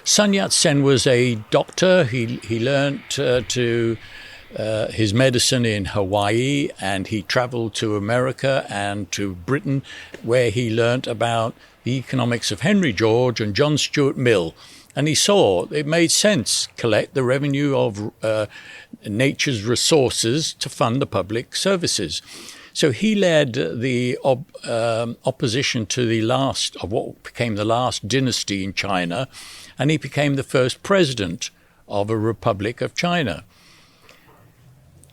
Sun Yat-sen was a doctor. He learnt his medicine in Hawaii, and he traveled to America and to Britain, where he learnt about the economics of Henry George and John Stuart Mill. And he saw it made sense, collect the revenue of nature's resources to fund the public services. So he led the opposition to the last of what became the last dynasty in China, and he became the first president of a Republic of China.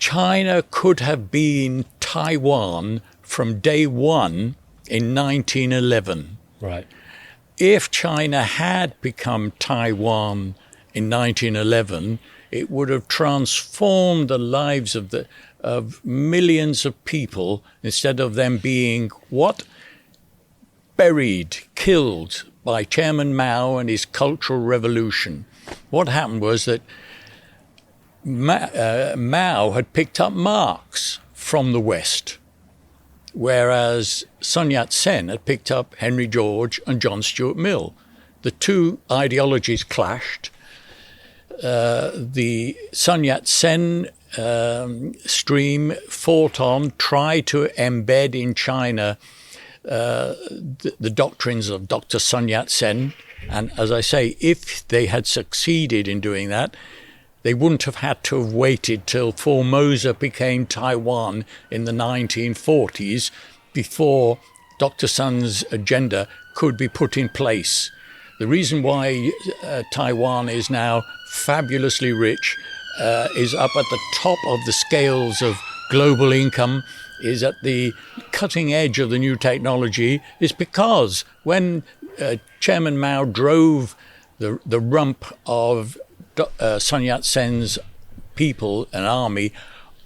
China could have been Taiwan from day one in 1911. Right. If China had become Taiwan in 1911, it would have transformed the lives of millions of people, instead of them being buried, killed by Chairman Mao and his Cultural Revolution. What happened was that Mao had picked up Marx from the West, whereas Sun Yat-sen had picked up Henry George and John Stuart Mill. The two ideologies clashed. The Sun Yat-sen stream fought on, tried to embed in China the doctrines of Dr. Sun Yat-sen. And as I say, if they had succeeded in doing that, they wouldn't have had to have waited till Formosa became Taiwan in the 1940s before Dr. Sun's agenda could be put in place. The reason why Taiwan is now fabulously rich, is up at the top of the scales of global income, is at the cutting edge of the new technology, is because when Chairman Mao drove the rump of Sun Yat-sen's people and army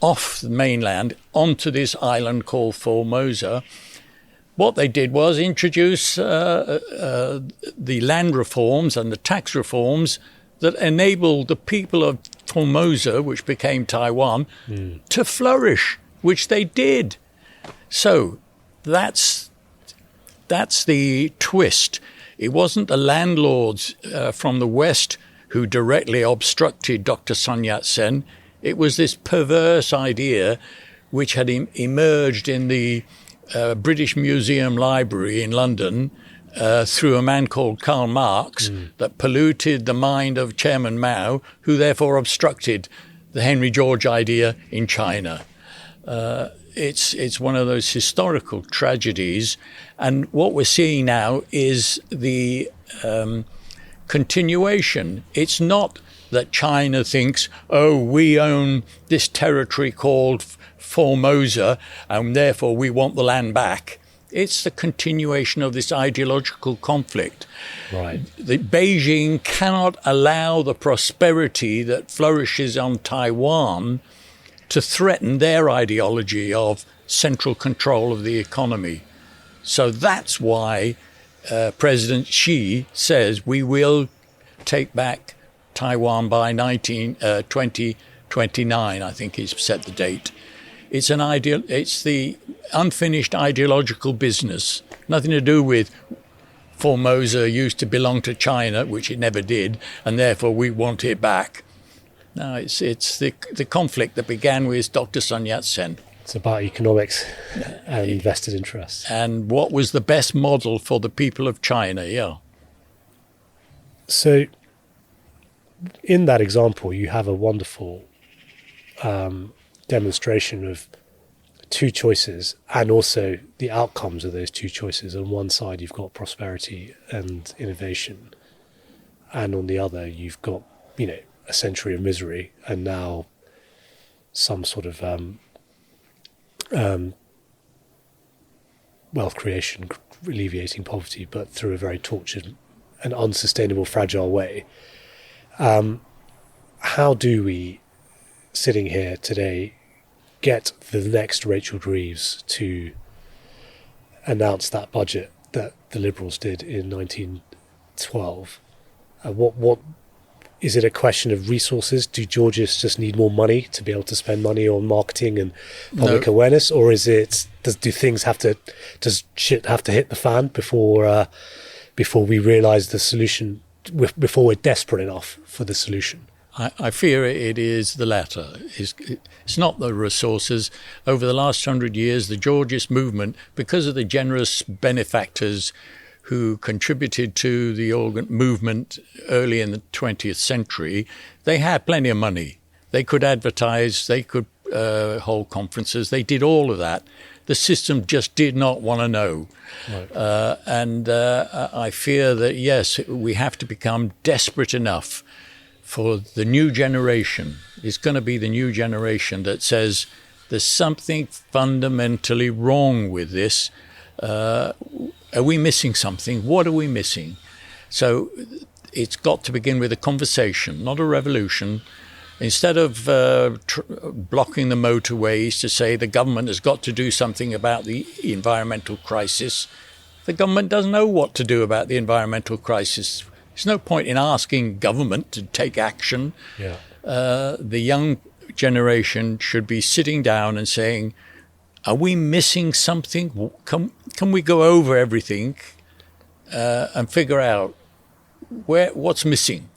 off the mainland onto this island called Formosa, what they did was introduce the land reforms and the tax reforms that enabled the people of Formosa, which became Taiwan, to flourish, which they did. So that's the twist. It wasn't the landlords from the West who directly obstructed Dr. Sun Yat-sen. It was this perverse idea which had emerged in the British Museum Library in London through a man called Karl Marx that polluted the mind of Chairman Mao, who therefore obstructed the Henry George idea in China. It's one of those historical tragedies, and what we're seeing now is the continuation. It's not that China thinks, oh, we own this territory called Formosa and therefore we want the land back. It's the continuation of this ideological conflict. Right. Beijing cannot allow the prosperity that flourishes on Taiwan to threaten their ideology of central control of the economy. So that's why President Xi says we will take back Taiwan by 2029, I think he's set the date. It's the unfinished ideological business, nothing to do with Formosa used to belong to China, which it never did, and therefore we want it back. No, it's the conflict that began with Dr. Sun Yat-sen. It's about economics and vested interests. And what was the best model for the people of China, yeah. So in that example, you have a wonderful demonstration of two choices and also the outcomes of those two choices. On one side, you've got prosperity and innovation. And on the other, you've got, a century of misery and now some sort of wealth creation, alleviating poverty, but through a very tortured and unsustainable, fragile way. How do we, sitting here today, get the next Rachel Reeves to announce that budget that the Liberals did in 1912? What is it a question of resources? Do Georgists just need more money to be able to spend money on marketing and public awareness, or is it does shit have to hit the fan before we realise the solution? Before we're desperate enough for the solution? I fear it is the latter. It's not the resources. Over the last 100 years, the Georgist movement, because of the generous benefactors who contributed to the movement early in the 20th century, they had plenty of money. They could advertise, they could hold conferences, they did all of that. The system just did not want to know. Right. And I fear that, yes, we have to become desperate enough for the new generation. It's going to be the new generation that says there's something fundamentally wrong with this. Are we missing something? What are we missing? So it's got to begin with a conversation, not a revolution. Instead of blocking the motorways to say the government has got to do something about the environmental crisis, the government doesn't know what to do about the environmental crisis. There's no point in asking government to take action. Yeah. The young generation should be sitting down and saying, are we missing something? Can we go over everything and figure out what's missing?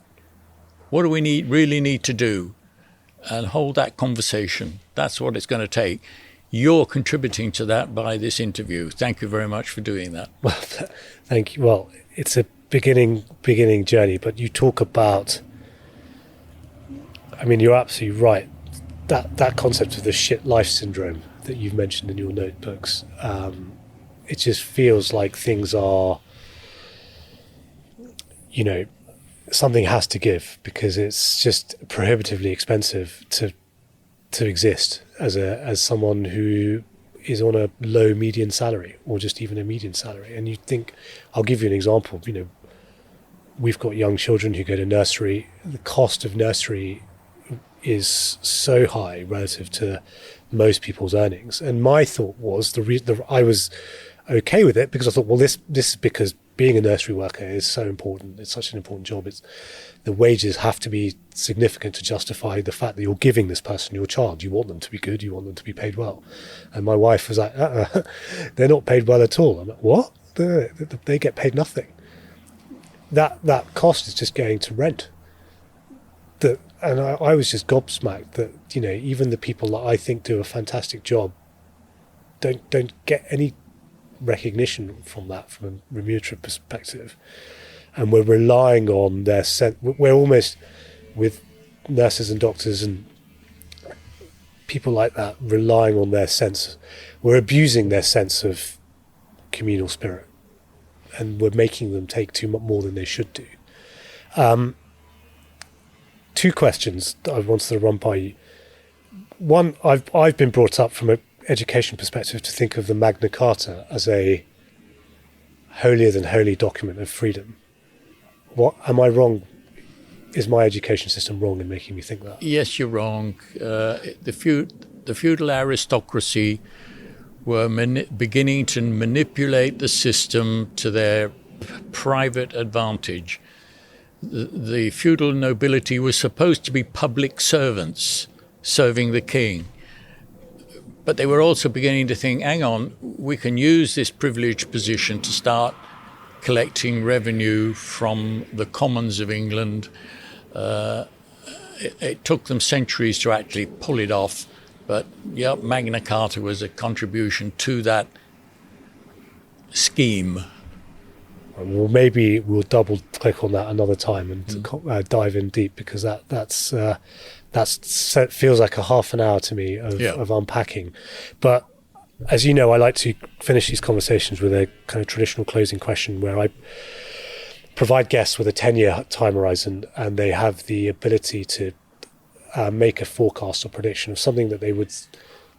What do we really need to do? And hold that conversation. That's what it's going to take. You're contributing to that by this interview. Thank you very much for doing that. Well, thank you. Well, it's a beginning journey, but you talk about, you're absolutely right. That concept of the shit life syndrome that you've mentioned in your notebooks, it just feels like things are, something has to give because it's just prohibitively expensive to exist as someone who is on a low median salary or just even a median salary. And you think, I'll give you an example. We've got young children who go to nursery. The cost of nursery is so high relative to most people's earnings. And my thought was I was okay with it because I thought, well, this is because being a nursery worker is so important. It's such an important job. The wages have to be significant to justify the fact that you're giving this person your child. You want them to be good. You want them to be paid well. And my wife was like, they're not paid well at all. I'm like, what? They get paid nothing. That cost is just going to rent. And I was just gobsmacked that, even the people that I think do a fantastic job don't get any recognition from that, from a remunerative perspective. And we're relying on their we're almost, with nurses and doctors and people like that, relying on their sense. We're abusing their sense of communal spirit, and we're making them take too much more than they should do. Two questions that I wanted to run by you. One, I've been brought up from an education perspective to think of the Magna Carta as a holier than holy document of freedom. What am I wrong? Is my education system wrong in making me think that? Yes, you're wrong. The feudal aristocracy were beginning to manipulate the system to their private advantage. The feudal nobility was supposed to be public servants serving the king. But they were also beginning to think, hang on, we can use this privileged position to start collecting revenue from the commons of England. It took them centuries to actually pull it off, but yeah, Magna Carta was a contribution to that scheme. Well, maybe we'll double click on that another time and dive in deep, because that feels like a half an hour to me of unpacking. But as you know, I like to finish these conversations with a kind of traditional closing question where I provide guests with a 10-year time horizon, and they have the ability to make a forecast or prediction of something that they would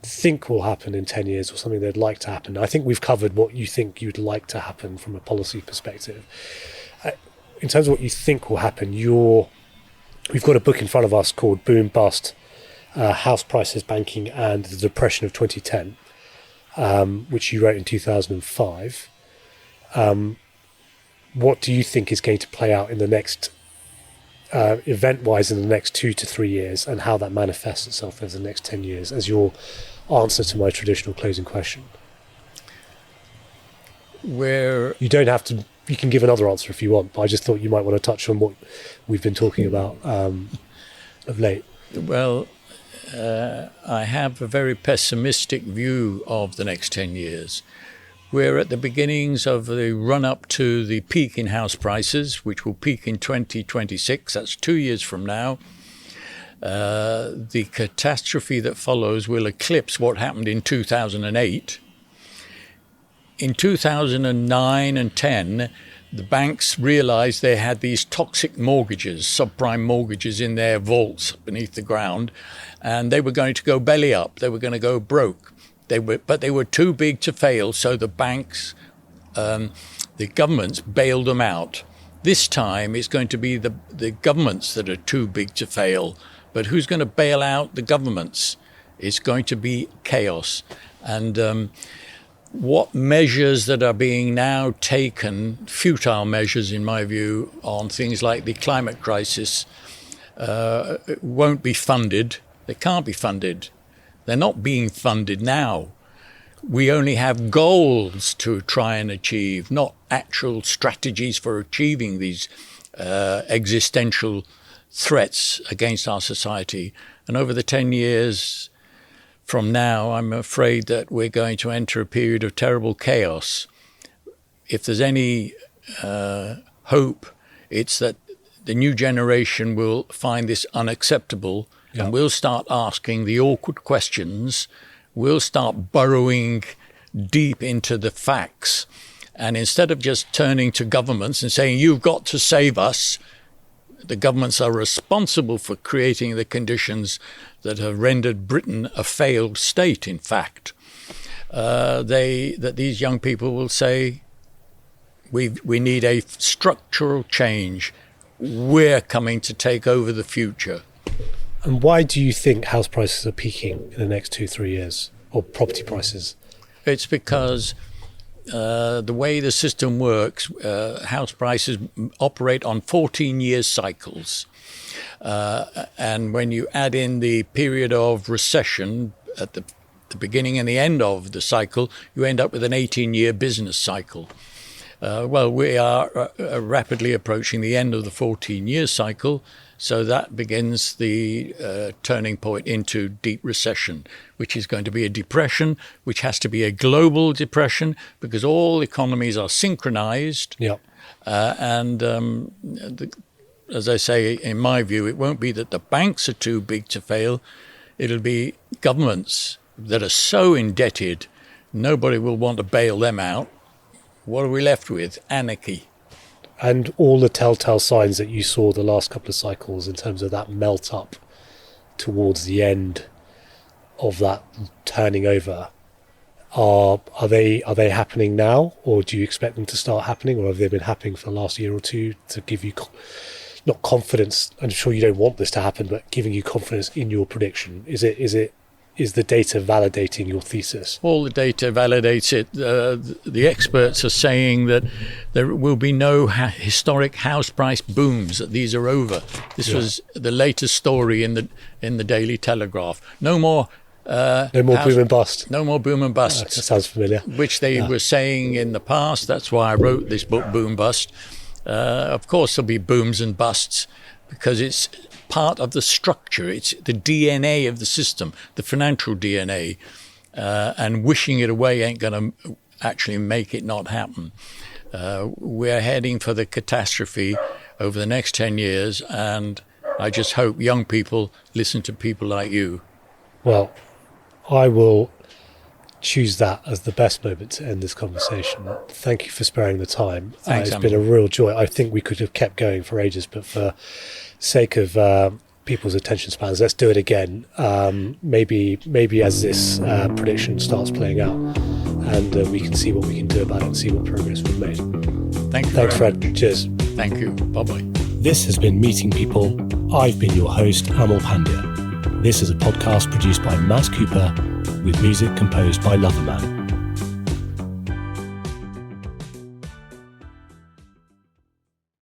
think will happen in 10 years, or something they'd like to happen. I think we've covered what you think you'd like to happen from a policy perspective. In terms of what you think will happen, we've got a book in front of us called Boom Bust, House Prices, Banking and the Depression of 2010, which you wrote in 2005. What do you think is going to play out in the next event-wise in the next 2 to 3 years, and how that manifests itself over the next 10 years, as your answer to my traditional closing question? You don't have to, you can give another answer if you want, but I just thought you might want to touch on what we've been talking about of late. Well, I have a very pessimistic view of the next 10 years. We're at the beginnings of the run-up to the peak in house prices, which will peak in 2026. That's 2 years from now. The catastrophe that follows will eclipse what happened in 2008. In 2009 and 10, the banks realized they had these toxic mortgages, subprime mortgages in their vaults beneath the ground, and they were going to go belly up. They were going to go broke. But they were too big to fail, so the banks, the governments bailed them out. This time it's going to be the governments that are too big to fail. But who's going to bail out the governments? It's going to be chaos. And what measures that are being now taken, futile measures in my view, on things like the climate crisis, won't be funded. They can't be funded. They're not being funded now. We only have goals to try and achieve, not actual strategies for achieving these existential threats against our society. And over the 10 years from now, I'm afraid that we're going to enter a period of terrible chaos. If there's any hope, it's that the new generation will find this unacceptable. Yeah. And we'll start asking the awkward questions. We'll start burrowing deep into the facts. And instead of just turning to governments and saying, you've got to save us, the governments are responsible for creating the conditions that have rendered Britain a failed state, in fact. That these young people will say, we need a structural change. We're coming to take over the future. And why do you think house prices are peaking in the next 2-3 years, or property prices? It's because the way the system works, house prices operate on 14-year cycles. And when you add in the period of recession at the beginning and the end of the cycle, you end up with an 18-year business cycle. Well, we are rapidly approaching the end of the 14-year cycle, so that begins the turning point into deep recession, which is going to be a depression, which has to be a global depression because all economies are synchronized. Yep. As I say, in my view, it won't be that the banks are too big to fail. It'll be governments that are so indebted, nobody will want to bail them out. What are we left with? Anarchy. And all the telltale signs that you saw the last couple of cycles in terms of that melt up towards the end of that turning over, are they happening now, or do you expect them to start happening, or have they been happening for the last year or two to give you not confidence? I'm sure you don't want this to happen, but giving you confidence in your prediction. Is the data validating your thesis? All the data validates it. The experts are saying that there will be no historic house price booms, that these are over. This was the latest story in the Daily Telegraph. No more No more boom and bust. No more boom and bust. That sounds familiar. Which they were saying in the past. That's why I wrote this book, Boom Bust. Of course, there'll be booms and busts because it's part of the structure. It's the DNA of the system, the financial DNA. And wishing it away ain't going to actually make it not happen. We're heading for the catastrophe over the next 10 years, and I just hope young people listen to people like you. Well, I will choose that as the best moment to end this conversation. Thank you for sparing the time. Thanks, it's been a real joy. I think we could have kept going for ages, but for sake of people's attention spans, let's do it again. Maybe as this prediction starts playing out, and we can see what we can do about it and see what progress we've made. Thank you. Thanks, Fred. Cheers. Thank you. Bye-bye. This has been Meeting People. I've been your host, Amal Pandya. This is a podcast produced by Matt Cooper with music composed by Loverman.